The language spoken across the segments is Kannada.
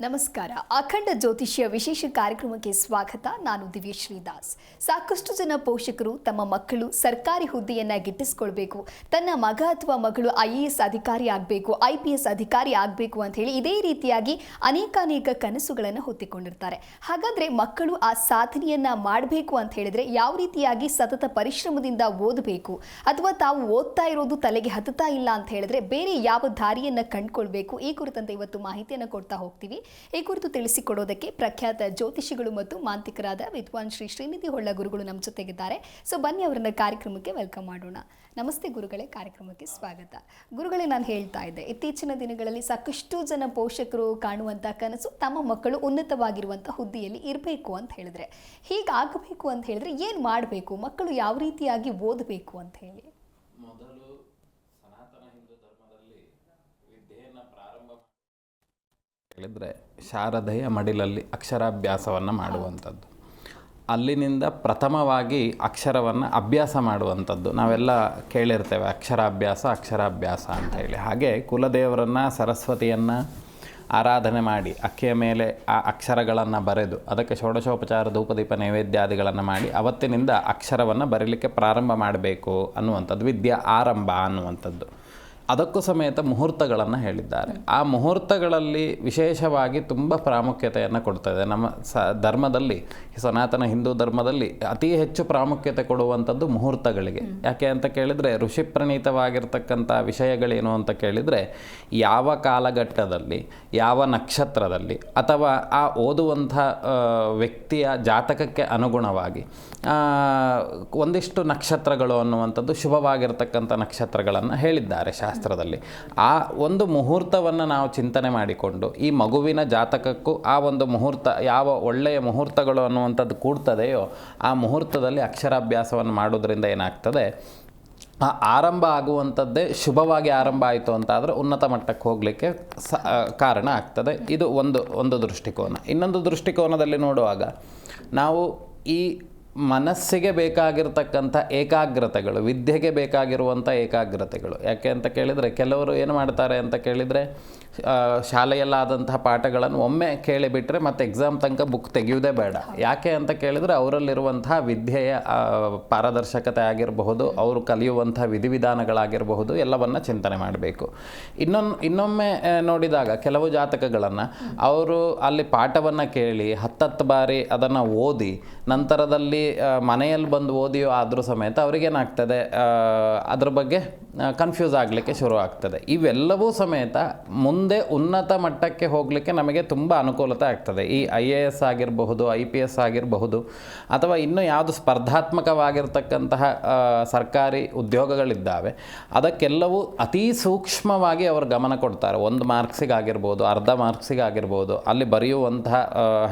ನಮಸ್ಕಾರ. ಅಖಂಡ ಜ್ಯೋತಿಷ್ಯ ವಿಶೇಷ ಕಾರ್ಯಕ್ರಮಕ್ಕೆ ಸ್ವಾಗತ. ನಾನು ದಿವ್ಯಶ್ರೀ ದಾಸ್. ಸಾಕಷ್ಟು ಜನ ಪೋಷಕರು ತಮ್ಮ ಮಕ್ಕಳು ಸರ್ಕಾರಿ ಹುದ್ದೆಯನ್ನ ಗಿಟ್ಟಿಸ್ಕೊಳ್ಬೇಕು, ತನ್ನ ಮಗ ಅಥವಾ ಮಗಳು IAS ಅಧಿಕಾರಿ ಆಗಬೇಕು, IPS ಅಧಿಕಾರಿ ಆಗಬೇಕು ಅಂತ ಹೇಳಿ ಇದೇ ರೀತಿಯಾಗಿ ಅನೇಕ ಕನಸುಗಳನ್ನು ಹೊತ್ತಿಕೊಂಡಿರ್ತಾರೆ. ಹಾಗಾದ್ರೆ ಮಕ್ಕಳು ಆ ಸಾಧನೆಯನ್ನ ಮಾಡಬೇಕು ಅಂತ ಹೇಳಿದ್ರೆ ಯಾವ ರೀತಿಯಾಗಿ ಸತತ ಪರಿಶ್ರಮದಿಂದ ಓದಬೇಕು, ಅಥವಾ ತಾವು ಓದ್ತಾ ಇರೋದು ತಲೆಗೆ ಹತ್ತುತ್ತಾ ಇಲ್ಲ ಅಂತ ಹೇಳಿದ್ರೆ ಬೇರೆ ಯಾವ ದಾರಿಯನ್ನ ಕಂಡುಕೊಳ್ಬೇಕು, ಈ ಕುರಿತಂತೆ ಇವತ್ತು ಮಾಹಿತಿಯನ್ನು ಕೊಡ್ತಾ ಹೋಗ್ತೀವಿ. ಈ ಕುರಿತು ತಿಳಿಸಿಕೊಡೋದಕ್ಕೆ ಪ್ರಖ್ಯಾತ ಜ್ಯೋತಿಷಿಗಳು ಮತ್ತು ಮಾಂತ್ರಿಕರಾದ ವಿದ್ವಾನ್ ಶ್ರೀ ಶ್ರೀನಿಧಿ ಹೊಳ್ಳ ಗುರುಗಳು ನಮ್ಮ ಜೊತೆಗಿದ್ದಾರೆ. ಸೊ ಬನ್ನಿ ಅವರನ್ನ ಕಾರ್ಯಕ್ರಮಕ್ಕೆ ವೆಲ್ಕಮ್ ಮಾಡೋಣ. ನಮಸ್ತೆ ಗುರುಗಳೇ, ಕಾರ್ಯಕ್ರಮಕ್ಕೆ ಸ್ವಾಗತ. ಗುರುಗಳೇ, ನಾನು ಹೇಳ್ತಾ ಇದ್ದೆ, ಇತ್ತೀಚಿನ ದಿನಗಳಲ್ಲಿ ಸಾಕಷ್ಟು ಜನ ಪೋಷಕರು ಕಾಣುವಂಥ ಕನಸು ತಮ್ಮ ಮಕ್ಕಳು ಉನ್ನತವಾಗಿರುವಂಥ ಹುದ್ದೆಯಲ್ಲಿ ಇರಬೇಕು ಅಂತ ಹೇಳಿದ್ರೆ, ಹೀಗಾಗಬೇಕು ಅಂತ ಹೇಳಿದ್ರೆ ಏನು ಮಾಡಬೇಕು, ಮಕ್ಕಳು ಯಾವ ರೀತಿಯಾಗಿ ಓದಬೇಕು ಅಂತ ಹೇಳಿ? ಮೊದಲು ಸನಾತನ ಹಿಂದೂ ಧರ್ಮದಲ್ಲಿ ವಿದ್ಯೆಯನ್ನು ಪ್ರಾರಂಭ ಹೇಳಿದರೆ ಶಾರದೆಯ ಮಡಿಲಲ್ಲಿ ಅಕ್ಷರಾಭ್ಯಾಸವನ್ನು ಮಾಡುವಂಥದ್ದು. ಅಲ್ಲಿನಿಂದ ಪ್ರಥಮವಾಗಿ ಅಕ್ಷರವನ್ನು ಅಭ್ಯಾಸ ಮಾಡುವಂಥದ್ದು. ನಾವೆಲ್ಲ ಕೇಳಿರ್ತೇವೆ ಅಕ್ಷರಾಭ್ಯಾಸ ಅಂತ ಹೇಳಿ. ಹಾಗೆ ಕುಲದೇವರನ್ನು, ಸರಸ್ವತಿಯನ್ನು ಆರಾಧನೆ ಮಾಡಿ ಅಕ್ಕಿಯ ಮೇಲೆ ಆ ಅಕ್ಷರಗಳನ್ನು ಬರೆದು ಅದಕ್ಕೆ ಷೋಡಶೋಪಚಾರ ಧೂಪದೀಪ ನೈವೇದ್ಯಾದಿಗಳನ್ನು ಮಾಡಿ ಅವತ್ತಿನಿಂದ ಅಕ್ಷರವನ್ನು ಬರೀಲಿಕ್ಕೆ ಪ್ರಾರಂಭ ಮಾಡಬೇಕು ಅನ್ನುವಂಥದ್ದು, ವಿದ್ಯಾ ಆರಂಭ ಅನ್ನುವಂಥದ್ದು. ಅದಕ್ಕೂ ಸಮೇತ ಮುಹೂರ್ತಗಳನ್ನು ಹೇಳಿದ್ದಾರೆ. ಆ ಮುಹೂರ್ತಗಳಲ್ಲಿ ವಿಶೇಷವಾಗಿ ತುಂಬ ಪ್ರಾಮುಖ್ಯತೆಯನ್ನು ಕೊಡ್ತದೆ. ನಮ್ಮ ಧರ್ಮದಲ್ಲಿ, ಸನಾತನ ಹಿಂದೂ ಧರ್ಮದಲ್ಲಿ ಅತಿ ಹೆಚ್ಚು ಪ್ರಾಮುಖ್ಯತೆ ಕೊಡುವಂಥದ್ದು ಮುಹೂರ್ತಗಳಿಗೆ. ಯಾಕೆ ಅಂತ ಕೇಳಿದರೆ, ಋಷಿಪ್ರಣೀತವಾಗಿರ್ತಕ್ಕಂಥ ವಿಷಯಗಳೇನು ಅಂತ ಕೇಳಿದರೆ, ಯಾವ ಕಾಲಘಟ್ಟದಲ್ಲಿ, ಯಾವ ನಕ್ಷತ್ರದಲ್ಲಿ, ಅಥವಾ ಆ ಓದುವಂಥ ವ್ಯಕ್ತಿಯ ಜಾತಕಕ್ಕೆ ಅನುಗುಣವಾಗಿ ಒಂದಿಷ್ಟು ನಕ್ಷತ್ರಗಳು ಅನ್ನುವಂಥದ್ದು ಶುಭವಾಗಿರ್ತಕ್ಕಂಥ ನಕ್ಷತ್ರಗಳನ್ನು ಹೇಳಿದ್ದಾರೆ ಶಾಸ್ತ್ರದಲ್ಲಿ. ಆ ಒಂದು ಮುಹೂರ್ತವನ್ನು ನಾವು ಚಿಂತನೆ ಮಾಡಿಕೊಂಡು ಈ ಮಗುವಿನ ಜಾತಕಕ್ಕೂ ಆ ಒಂದು ಮುಹೂರ್ತ, ಯಾವ ಒಳ್ಳೆಯ ಮುಹೂರ್ತಗಳು ಅನ್ನುವಂಥದ್ದು ಕೂಡ್ತದೆಯೋ ಆ ಮುಹೂರ್ತದಲ್ಲಿ ಅಕ್ಷರಾಭ್ಯಾಸವನ್ನು ಮಾಡೋದ್ರಿಂದ ಏನಾಗ್ತದೆ, ಆ ಆರಂಭ ಆಗುವಂಥದ್ದೇ ಶುಭವಾಗಿ ಆರಂಭ ಆಯಿತು ಅಂತಾದರೆ ಉನ್ನತ ಮಟ್ಟಕ್ಕೆ ಹೋಗಲಿಕ್ಕೆ ಕಾರಣ ಆಗ್ತದೆ. ಇದು ಒಂದು ದೃಷ್ಟಿಕೋನ. ಇನ್ನೊಂದು ದೃಷ್ಟಿಕೋನದಲ್ಲಿ ನೋಡುವಾಗ ನಾವು ಈ ಮನಸ್ಸಿಗೆ ಬೇಕಾಗಿರ್ತಕ್ಕಂಥ ಏಕಾಗ್ರತೆಗಳು, ವಿದ್ಯೆಗೆ ಬೇಕಾಗಿರುವಂಥ ಏಕಾಗ್ರತೆಗಳು, ಯಾಕೆ ಅಂತ ಕೇಳಿದರೆ ಕೆಲವರು ಏನು ಮಾಡ್ತಾರೆ ಅಂತ ಕೇಳಿದರೆ, ಶಾಲೆಯಲ್ಲಾದಂತಹ ಪಾಠಗಳನ್ನು ಒಮ್ಮೆ ಕೇಳಿಬಿಟ್ರೆ ಮತ್ತು ಎಕ್ಸಾಮ್ ತನಕ ಬುಕ್ ತೆಗೆಯುವುದೇ ಬೇಡ. ಯಾಕೆ ಅಂತ ಕೇಳಿದರೆ ಅವರಲ್ಲಿರುವಂತಹ ವಿದ್ಯೆಯ ಪಾರದರ್ಶಕತೆ ಆಗಿರಬಹುದು, ಅವರು ಕಲಿಯುವಂಥ ವಿಧಿವಿಧಾನಗಳಾಗಿರಬಹುದು, ಎಲ್ಲವನ್ನು ಚಿಂತನೆ ಮಾಡಬೇಕು. ಇನ್ನೊಮ್ಮೆ ನೋಡಿದಾಗ ಕೆಲವು ಜಾತಕಗಳನ್ನು ಅವರು ಅಲ್ಲಿ ಪಾಠವನ್ನು ಕೇಳಿ 10 ಬಾರಿ ಅದನ್ನು ಓದಿ ನಂತರದಲ್ಲಿ ಮನೆಯಲ್ಲಿ ಬಂದು ಓದಿಯೋ ಆದರೂ ಸಮೇತ ಅವರಿಗೇನಾಗ್ತದೆ, ಅದ್ರ ಬಗ್ಗೆ ಕನ್ಫ್ಯೂಸ್ ಆಗಲಿಕ್ಕೆ ಶುರು ಆಗ್ತದೆ. ಇವೆಲ್ಲವೂ ಸಮೇತ ಮುಂದೆ ಉನ್ನತ ಮಟ್ಟಕ್ಕೆ ಹೋಗಲಿಕ್ಕೆ ನಮಗೆ ತುಂಬ ಅನುಕೂಲತೆ ಆಗ್ತದೆ. ಈ IAS ಆಗಿರಬಹುದು, IPS ಆಗಿರಬಹುದು, ಅಥವಾ ಇನ್ನೂ ಯಾವುದು ಸ್ಪರ್ಧಾತ್ಮಕವಾಗಿರ್ತಕ್ಕಂತಹ ಸರ್ಕಾರಿ ಉದ್ಯೋಗಗಳಿದ್ದಾವೆ, ಅದಕ್ಕೆಲ್ಲವೂ ಅತೀ ಸೂಕ್ಷ್ಮವಾಗಿ ಅವರು ಗಮನ ಕೊಡ್ತಾರೆ. 1 ಮಾರ್ಕ್ಸಿಗಾಗಿರ್ಬೋದು, ಅರ್ಧ ಮಾರ್ಕ್ಸಿಗಾಗಿರ್ಬೋದು, ಅಲ್ಲಿ ಬರೆಯುವಂತಹ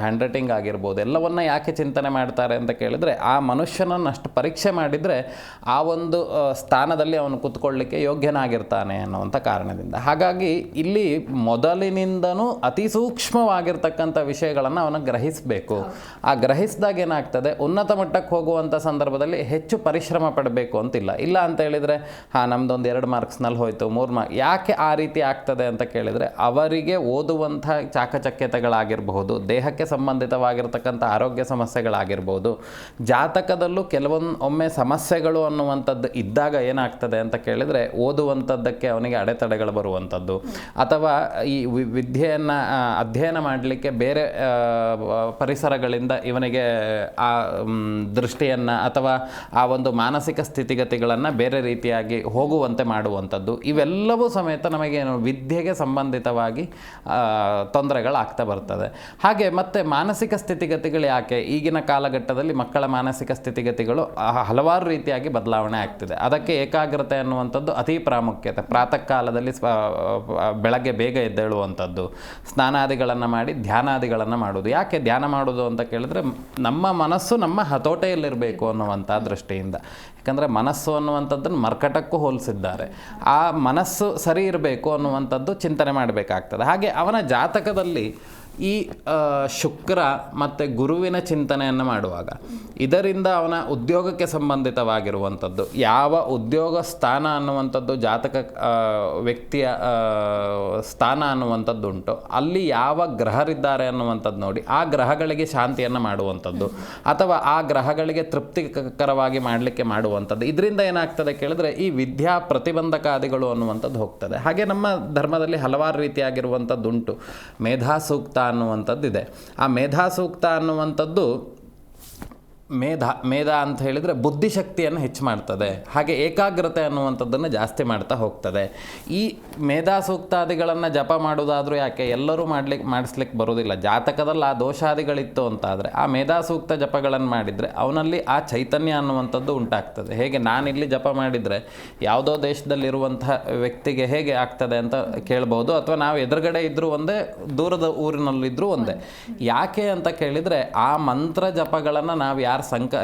ಹ್ಯಾಂಡ್ ರೈಟಿಂಗ್ ಆಗಿರ್ಬೋದು, ಎಲ್ಲವನ್ನ ಯಾಕೆ ಚಿಂತನೆ ಮಾಡ್ತಾರೆ ಅಂತ ಕೇಳಿದರೆ, ಆ ಮನುಷ್ಯನನ್ನು ಅಷ್ಟು ಪರೀಕ್ಷೆ ಮಾಡಿದರೆ ಆ ಒಂದು ಸ್ಥಾನದಲ್ಲಿ ಅವನು ಕೂತ್ಕೊಳ್ಳಿಕ್ಕೆ ಯೋಗ್ಯನಾಗಿರ್ತಾನೆ ಅನ್ನುವಂಥ ಕಾರಣದಿಂದ. ಹಾಗಾಗಿ ಇಲ್ಲಿ ಮೊದಲಿನಿಂದನೂ ಅತಿ ಸೂಕ್ಷ್ಮವಾಗಿರ್ತಕ್ಕಂಥ ವಿಷಯಗಳನ್ನು ಅವನು ಗ್ರಹಿಸಬೇಕು. ಆ ಗ್ರಹಿಸಿದಾಗ ಏನಾಗ್ತದೆ, ಉನ್ನತ ಮಟ್ಟಕ್ಕೆ ಹೋಗುವಂಥ ಸಂದರ್ಭದಲ್ಲಿ ಹೆಚ್ಚು ಪರಿಶ್ರಮ ಪಡಬೇಕು ಅಂತಿಲ್ಲ. ಇಲ್ಲ ಅಂತ ಹೇಳಿದರೆ ನಮ್ಮದೊಂದು 2 ಮಾರ್ಕ್ಸ್ನಲ್ಲಿ ಹೋಯಿತು, 3 ಮಾರ್ಕ್ಸ್. ಯಾಕೆ ಆ ರೀತಿ ಆಗ್ತದೆ ಅಂತ ಕೇಳಿದರೆ, ಅವರಿಗೆ ಓದುವಂಥ ಚಾಕಚಕ್ಯತೆಗಳಾಗಿರಬಹುದು, ದೇಹಕ್ಕೆ ಸಂಬಂಧಿತವಾಗಿರ್ತಕ್ಕಂಥ ಆರೋಗ್ಯ ಸಮಸ್ಯೆಗಳಾಗಿರ್ಬೋದು, ಜಾತಕದಲ್ಲೂ ಒಮ್ಮೆ ಸಮಸ್ಯೆಗಳು ಅನ್ನುವಂಥದ್ದು ಇದ್ದಾಗ ಏನಾಗ್ತದೆ ಅಂತ ಕೇಳಿದರೆ ಓದುವಂಥದ್ದಕ್ಕೆ ಅವನಿಗೆ ಅಡೆತಡೆಗಳು ಬರುವಂಥದ್ದು, ಅಥವಾ ಈ ವಿದ್ಯೆಯನ್ನು ಅಧ್ಯಯನ ಮಾಡಲಿಕ್ಕೆ ಬೇರೆ ಪರಿಸರಗಳಿಂದ ಇವನಿಗೆ ಆ ದೃಷ್ಟಿಯನ್ನು ಅಥವಾ ಆ ಒಂದು ಮಾನಸಿಕ ಸ್ಥಿತಿಗತಿಗಳನ್ನು ಬೇರೆ ರೀತಿಯಾಗಿ ಹೋಗುವಂತೆ ಮಾಡುವಂಥದ್ದು, ಇವೆಲ್ಲವೂ ಸಮೇತ ನಮಗೇನು ವಿದ್ಯೆಗೆ ಸಂಬಂಧಿತವಾಗಿ ತೊಂದರೆಗಳಾಗ್ತಾ ಬರ್ತದೆ. ಹಾಗೆ ಮತ್ತು ಮಾನಸಿಕ ಸ್ಥಿತಿಗತಿಗಳು ಯಾಕೆ ಈಗಿನ ಕಾಲಘಟ್ಟದಲ್ಲಿ ಮಕ್ಕಳ ಮಾನಸಿಕ ಸ್ಥಿತಿಗತಿಗಳು ಹಲವಾರು ರೀತಿಯಾಗಿ ಬದಲಾವಣೆ ಆಗ್ತಿದೆ. ಅದಕ್ಕೆ ಏಕಾಗ್ರತೆ ಅನ್ನುವಂಥದ್ದು ಅತಿ ಪ್ರಾಮುಖ್ಯತೆ. ಪ್ರಾತಃ ಕಾಲದಲ್ಲಿ ಬೆಳಗ್ಗೆ ಬೇಗ ಎದ್ದೇಳುವಂಥದ್ದು, ಸ್ನಾನಾದಿಗಳನ್ನು ಮಾಡಿ ಧ್ಯಾನಾದಿಗಳನ್ನು ಮಾಡೋದು. ಯಾಕೆ ಧ್ಯಾನ ಮಾಡೋದು ಅಂತ ಕೇಳಿದ್ರೆ, ನಮ್ಮ ಮನಸ್ಸು ನಮ್ಮ ಹತೋಟೆಯಲ್ಲಿರಬೇಕು ಅನ್ನುವಂಥ ದೃಷ್ಟಿಯಿಂದ. ಯಾಕಂದರೆ ಮನಸ್ಸು ಅನ್ನುವಂಥದ್ದನ್ನು ಮರ್ಕಟಕ್ಕೂ ಹೋಲಿಸಿದ್ದಾರೆ. ಆ ಮನಸ್ಸು ಸರಿ ಇರಬೇಕು ಅನ್ನುವಂಥದ್ದು ಚಿಂತನೆ ಮಾಡಬೇಕಾಗ್ತದೆ. ಹಾಗೆ ಅವನ ಜಾತಕದಲ್ಲಿ ಈ ಶುಕ್ರ ಮತ್ತು ಗುರುವಿನ ಚಿಂತನೆಯನ್ನು ಮಾಡುವಾಗ ಇದರಿಂದ ಅವನ ಉದ್ಯೋಗಕ್ಕೆ ಸಂಬಂಧಿತವಾಗಿರುವಂಥದ್ದು, ಯಾವ ಉದ್ಯೋಗ ಸ್ಥಾನ ಅನ್ನುವಂಥದ್ದು ಜಾತಕ ವ್ಯಕ್ತಿಯ ಸ್ಥಾನ ಅನ್ನುವಂಥದ್ದು ಉಂಟು, ಅಲ್ಲಿ ಯಾವ ಗ್ರಹರಿದ್ದಾರೆ ಅನ್ನುವಂಥದ್ದು ನೋಡಿ ಆ ಗ್ರಹಗಳಿಗೆ ಶಾಂತಿಯನ್ನು ಮಾಡುವಂಥದ್ದು ಅಥವಾ ಆ ಗ್ರಹಗಳಿಗೆ ತೃಪ್ತಿಕರವಾಗಿ ಮಾಡಲಿಕ್ಕೆ ಮಾಡುವಂಥದ್ದು. ಇದರಿಂದ ಏನಾಗ್ತದೆ ಕೇಳಿದ್ರೆ ಈ ವಿದ್ಯಾ ಪ್ರತಿಬಂಧಕಾದಿಗಳು ಅನ್ನುವಂಥದ್ದು ಹೋಗ್ತದೆ. ಹಾಗೆ ನಮ್ಮ ಧರ್ಮದಲ್ಲಿ ಹಲವಾರು ರೀತಿಯಾಗಿರುವಂಥದ್ದು ಉಂಟು. ಮೇಧಾಸೂಕ್ತ ಅನ್ನುವಂಥದ್ದಿದೆ. ಆ ಮೇಧಾಸೂಕ್ತ ಅನ್ನುವಂಥದ್ದು ಮೇಧ ಅಂತ ಹೇಳಿದರೆ ಬುದ್ಧಿಶಕ್ತಿಯನ್ನು ಹೆಚ್ಚು ಮಾಡ್ತದೆ, ಹಾಗೆ ಏಕಾಗ್ರತೆ ಅನ್ನುವಂಥದ್ದನ್ನು ಜಾಸ್ತಿ ಮಾಡ್ತಾ ಹೋಗ್ತದೆ. ಈ ಮೇಧಾಸೂಕ್ತಾದಿಗಳನ್ನು ಜಪ ಮಾಡೋದಾದರೂ ಯಾಕೆ ಎಲ್ಲರೂ ಮಾಡಿಸ್ಲಿಕ್ಕೆ ಬರೋದಿಲ್ಲ. ಜಾತಕದಲ್ಲಿ ಆ ದೋಷಾದಿಗಳಿತ್ತು ಅಂತಾದರೆ ಆ ಮೇಧಾಸೂಕ್ತ ಜಪಗಳನ್ನು ಮಾಡಿದರೆ ಅವನಲ್ಲಿ ಆ ಚೈತನ್ಯ ಅನ್ನುವಂಥದ್ದು ಉಂಟಾಗ್ತದೆ. ಹೇಗೆ ನಾನಿಲ್ಲಿ ಜಪ ಮಾಡಿದರೆ ಯಾವುದೋ ದೇಶದಲ್ಲಿರುವಂತಹ ವ್ಯಕ್ತಿಗೆ ಹೇಗೆ ಆಗ್ತದೆ ಅಂತ ಕೇಳ್ಬೋದು, ಅಥವಾ ನಾವು ಎದುರುಗಡೆ ಇದ್ದರೂ ಒಂದೇ, ದೂರದ ಊರಿನಲ್ಲಿದ್ದರೂ ಒಂದೇ. ಯಾಕೆ ಅಂತ ಕೇಳಿದರೆ ಆ ಮಂತ್ರ ಜಪಗಳನ್ನು ನಾವು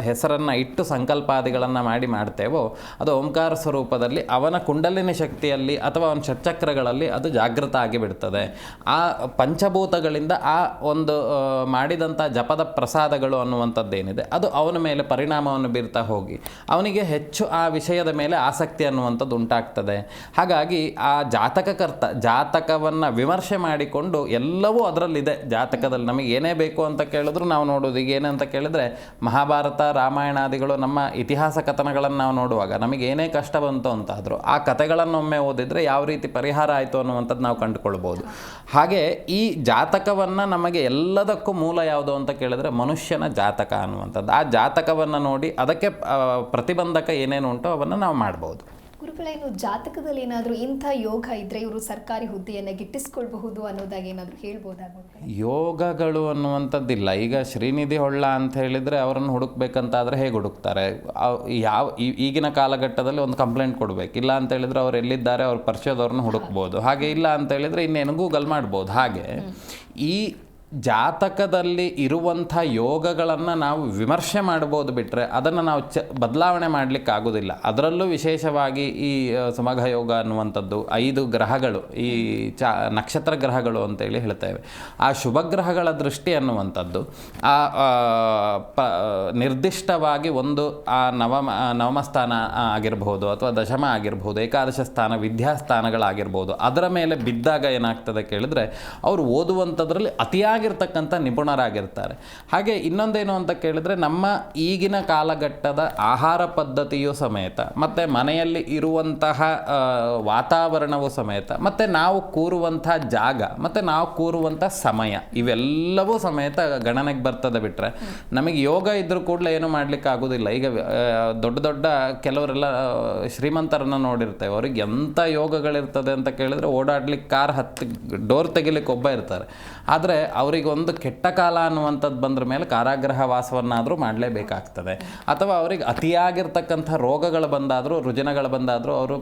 ಹೆಸರನ್ನು ಇಟ್ಟು ಸಂಕಲ್ಪಾದಿಗಳನ್ನು ಮಾಡ್ತೇವೋ ಅದು ಓಂಕಾರ ಸ್ವರೂಪದಲ್ಲಿ ಅವನ ಕುಂಡಲಿನಿ ಶಕ್ತಿಯಲ್ಲಿ ಅಥವಾ ಅವನ ಷಟ್ಚಕ್ರಗಳಲ್ಲಿ ಅದು ಜಾಗೃತ ಆಗಿಬಿಡ್ತದೆ. ಆ ಪಂಚಭೂತಗಳಿಂದ ಆ ಒಂದು ಮಾಡಿದಂಥ ಜಪದ ಪ್ರಸಾದಗಳು ಅನ್ನುವಂಥದ್ದೇನಿದೆ ಅದು ಅವನ ಮೇಲೆ ಪರಿಣಾಮವನ್ನು ಬೀರ್ತಾ ಹೋಗಿ ಅವನಿಗೆ ಹೆಚ್ಚು ಆ ವಿಷಯದ ಮೇಲೆ ಆಸಕ್ತಿ ಅನ್ನುವಂಥದ್ದು ಉಂಟಾಗ್ತದೆ. ಹಾಗಾಗಿ ಆ ಜಾತಕಕರ್ತ ಜಾತಕವನ್ನು ವಿಮರ್ಶೆ ಮಾಡಿಕೊಂಡು ಎಲ್ಲವೂ ಅದರಲ್ಲಿದೆ. ಜಾತಕದಲ್ಲಿ ನಮಗೆ ಏನೇ ಬೇಕು ಅಂತ ಕೇಳಿದ್ರು ನಾವು ನೋಡೋದು ಈಗ ಏನಂತ ಕೇಳಿದ್ರೆ ಮಹಾಭಾರತ ರಾಮಾಯಣಾದಿಗಳು ನಮ್ಮ ಇತಿಹಾಸ ಕಥನಗಳನ್ನು ನಾವು ನೋಡುವಾಗ ನಮಗೆ ಏನೇ ಕಷ್ಟ ಬಂತು ಅಂತಾದರೂ ಆ ಕಥೆಗಳನ್ನೊಮ್ಮೆ ಓದಿದರೆ ಯಾವ ರೀತಿ ಪರಿಹಾರ ಆಯಿತು ಅನ್ನುವಂಥದ್ದು ನಾವು ಕಂಡುಕೊಳ್ಬೋದು. ಹಾಗೆ ಈ ಜಾತಕವನ್ನು ನಮಗೆ ಎಲ್ಲದಕ್ಕೂ ಮೂಲ ಯಾವುದು ಅಂತ ಕೇಳಿದ್ರೆ ಮನುಷ್ಯನ ಜಾತಕ ಅನ್ನುವಂಥದ್ದು. ಆ ಜಾತಕವನ್ನು ನೋಡಿ ಅದಕ್ಕೆ ಪ್ರತಿಬಂಧಕ ಏನೇನು ಉಂಟೋ ಅವನ್ನು ನಾವು ಮಾಡ್ಬೋದು. ಗುರುಗಳೇನು ಜಾತಕದಲ್ಲಿ ಏನಾದರೂ ಇಂಥ ಯೋಗ ಇದ್ದರೆ ಇವರು ಸರ್ಕಾರಿ ಹುದ್ದೆಯನ್ನು ಗಿಟ್ಟಿಸ್ಕೊಳ್ಬಹುದು ಅನ್ನೋದಾಗಿ ಏನಾದರೂ ಹೇಳ್ಬೋದಾಗುತ್ತೆ? ಯೋಗಗಳು ಅನ್ನುವಂಥದ್ದಿಲ್ಲ. ಈಗ ಶ್ರೀನಿಧಿ ಹೊಳ್ಳ ಅಂತ ಹೇಳಿದರೆ ಅವರನ್ನು ಹುಡುಕ್ಬೇಕಂತಾದರೆ ಹೇಗೆ ಹುಡುಕ್ತಾರೆ? ಈಗಿನ ಕಾಲಘಟ್ಟದಲ್ಲಿ ಒಂದು ಕಂಪ್ಲೇಂಟ್ ಕೊಡಬೇಕು. ಇಲ್ಲ ಅಂತ ಹೇಳಿದರೆ ಅವ್ರು ಎಲ್ಲಿದ್ದಾರೆ ಅವ್ರ ಪರಿಚಯದವ್ರನ್ನ ಹುಡುಕ್ಬೋದು. ಹಾಗೆ ಇಲ್ಲ ಅಂತ ಹೇಳಿದರೆ ಇನ್ನೇನು ಗೂಗಲ್ ಮಾಡ್ಬೋದು. ಹಾಗೆ ಈ ಜಾತಕದಲ್ಲಿ ಇರುವಂಥ ಯೋಗಗಳನ್ನು ನಾವು ವಿಮರ್ಶೆ ಮಾಡ್ಬೋದು ಬಿಟ್ಟರೆ ಅದನ್ನು ನಾವು ಬದಲಾವಣೆ ಮಾಡಲಿಕ್ಕೆ ಆಗೋದಿಲ್ಲ. ಅದರಲ್ಲೂ ವಿಶೇಷವಾಗಿ ಈ ಸುಮಘ ಯೋಗ ಅನ್ನುವಂಥದ್ದು 5 ಗ್ರಹಗಳು, ಈ ನಕ್ಷತ್ರ ಗ್ರಹಗಳು ಅಂತೇಳಿ ಹೇಳ್ತೇವೆ. ಆ ಶುಭಗ್ರಹಗಳ ದೃಷ್ಟಿ ಅನ್ನುವಂಥದ್ದು ನಿರ್ದಿಷ್ಟವಾಗಿ ಒಂದು ಆ ನವಮ ಸ್ಥಾನ ಆಗಿರ್ಬೋದು ಅಥವಾ ದಶಮ ಆಗಿರ್ಬೋದು, ಏಕಾದಶ ಸ್ಥಾನ ವಿದ್ಯಾಸ್ಥಾನಗಳಾಗಿರ್ಬೋದು, ಅದರ ಮೇಲೆ ಬಿದ್ದಾಗ ಏನಾಗ್ತದೆ ಕೇಳಿದ್ರೆ ಅವರು ಓದುವಂಥದ್ರಲ್ಲಿ ಅತಿಯಾಗಿರ್ತಕ್ಕಂಥ ನಿಪುಣರಾಗಿರ್ತಾರೆ. ಹಾಗೆ ಇನ್ನೊಂದೇನು ಅಂತ ಕೇಳಿದ್ರೆ ನಮ್ಮ ಈಗಿನ ಕಾಲಘಟ್ಟದ ಆಹಾರ ಪದ್ಧತಿಯೂ ಸಮೇತ ಮತ್ತು ಮನೆಯಲ್ಲಿ ಇರುವಂತಹ ವಾತಾವರಣವೂ ಸಮೇತ ಮತ್ತು ನಾವು ಕೂರುವಂಥ ಜಾಗ ಮತ್ತು ನಾವು ಕೂರುವಂಥ ಸಮಯ ಇವೆಲ್ಲವೂ ಸಮೇತ ಗಣನೆಗೆ ಬರ್ತದೆ. ಬಿಟ್ಟರೆ ನಮಗೆ ಯೋಗ ಇದ್ರೂ ಕೂಡಲೇ ಏನು ಮಾಡಲಿಕ್ಕೆ ಆಗೋದಿಲ್ಲ. ಈಗ ದೊಡ್ಡ ದೊಡ್ಡ ಕೆಲವರೆಲ್ಲ ಶ್ರೀಮಂತರನ್ನು ನೋಡಿರ್ತೇವೆ, ಅವ್ರಿಗೆ ಎಂಥ ಯೋಗಗಳಿರ್ತದೆ ಅಂತ ಕೇಳಿದ್ರೆ ಓಡಾಡ್ಲಿಕ್ಕೆ ಕಾರ್ ಡೋರ್ ತೆಗಿಲಿಕ್ಕೆ ಒಬ್ಬ ಇರ್ತಾರೆ. ಆದರೆ ಅವರಿಗೆ ಒಂದು ಕೆಟ್ಟ ಕಾಲ ಅನ್ನುವಂಥದ್ದು ಬಂದ್ರ ಮೇಲೆ ಕಾರಾಗೃಹ ವಾಸವನ್ನಾದರೂ ಮಾಡಲೇಬೇಕಾಗ್ತದೆ. ಅಥವಾ ಅವರಿಗೆ ಅತಿಯಾಗಿರ್ತಕ್ಕಂಥ ರೋಗಗಳು ಬಂದಾದರೂ ರುಜಿನಗಳು ಬಂದಾದರೂ ಅವರು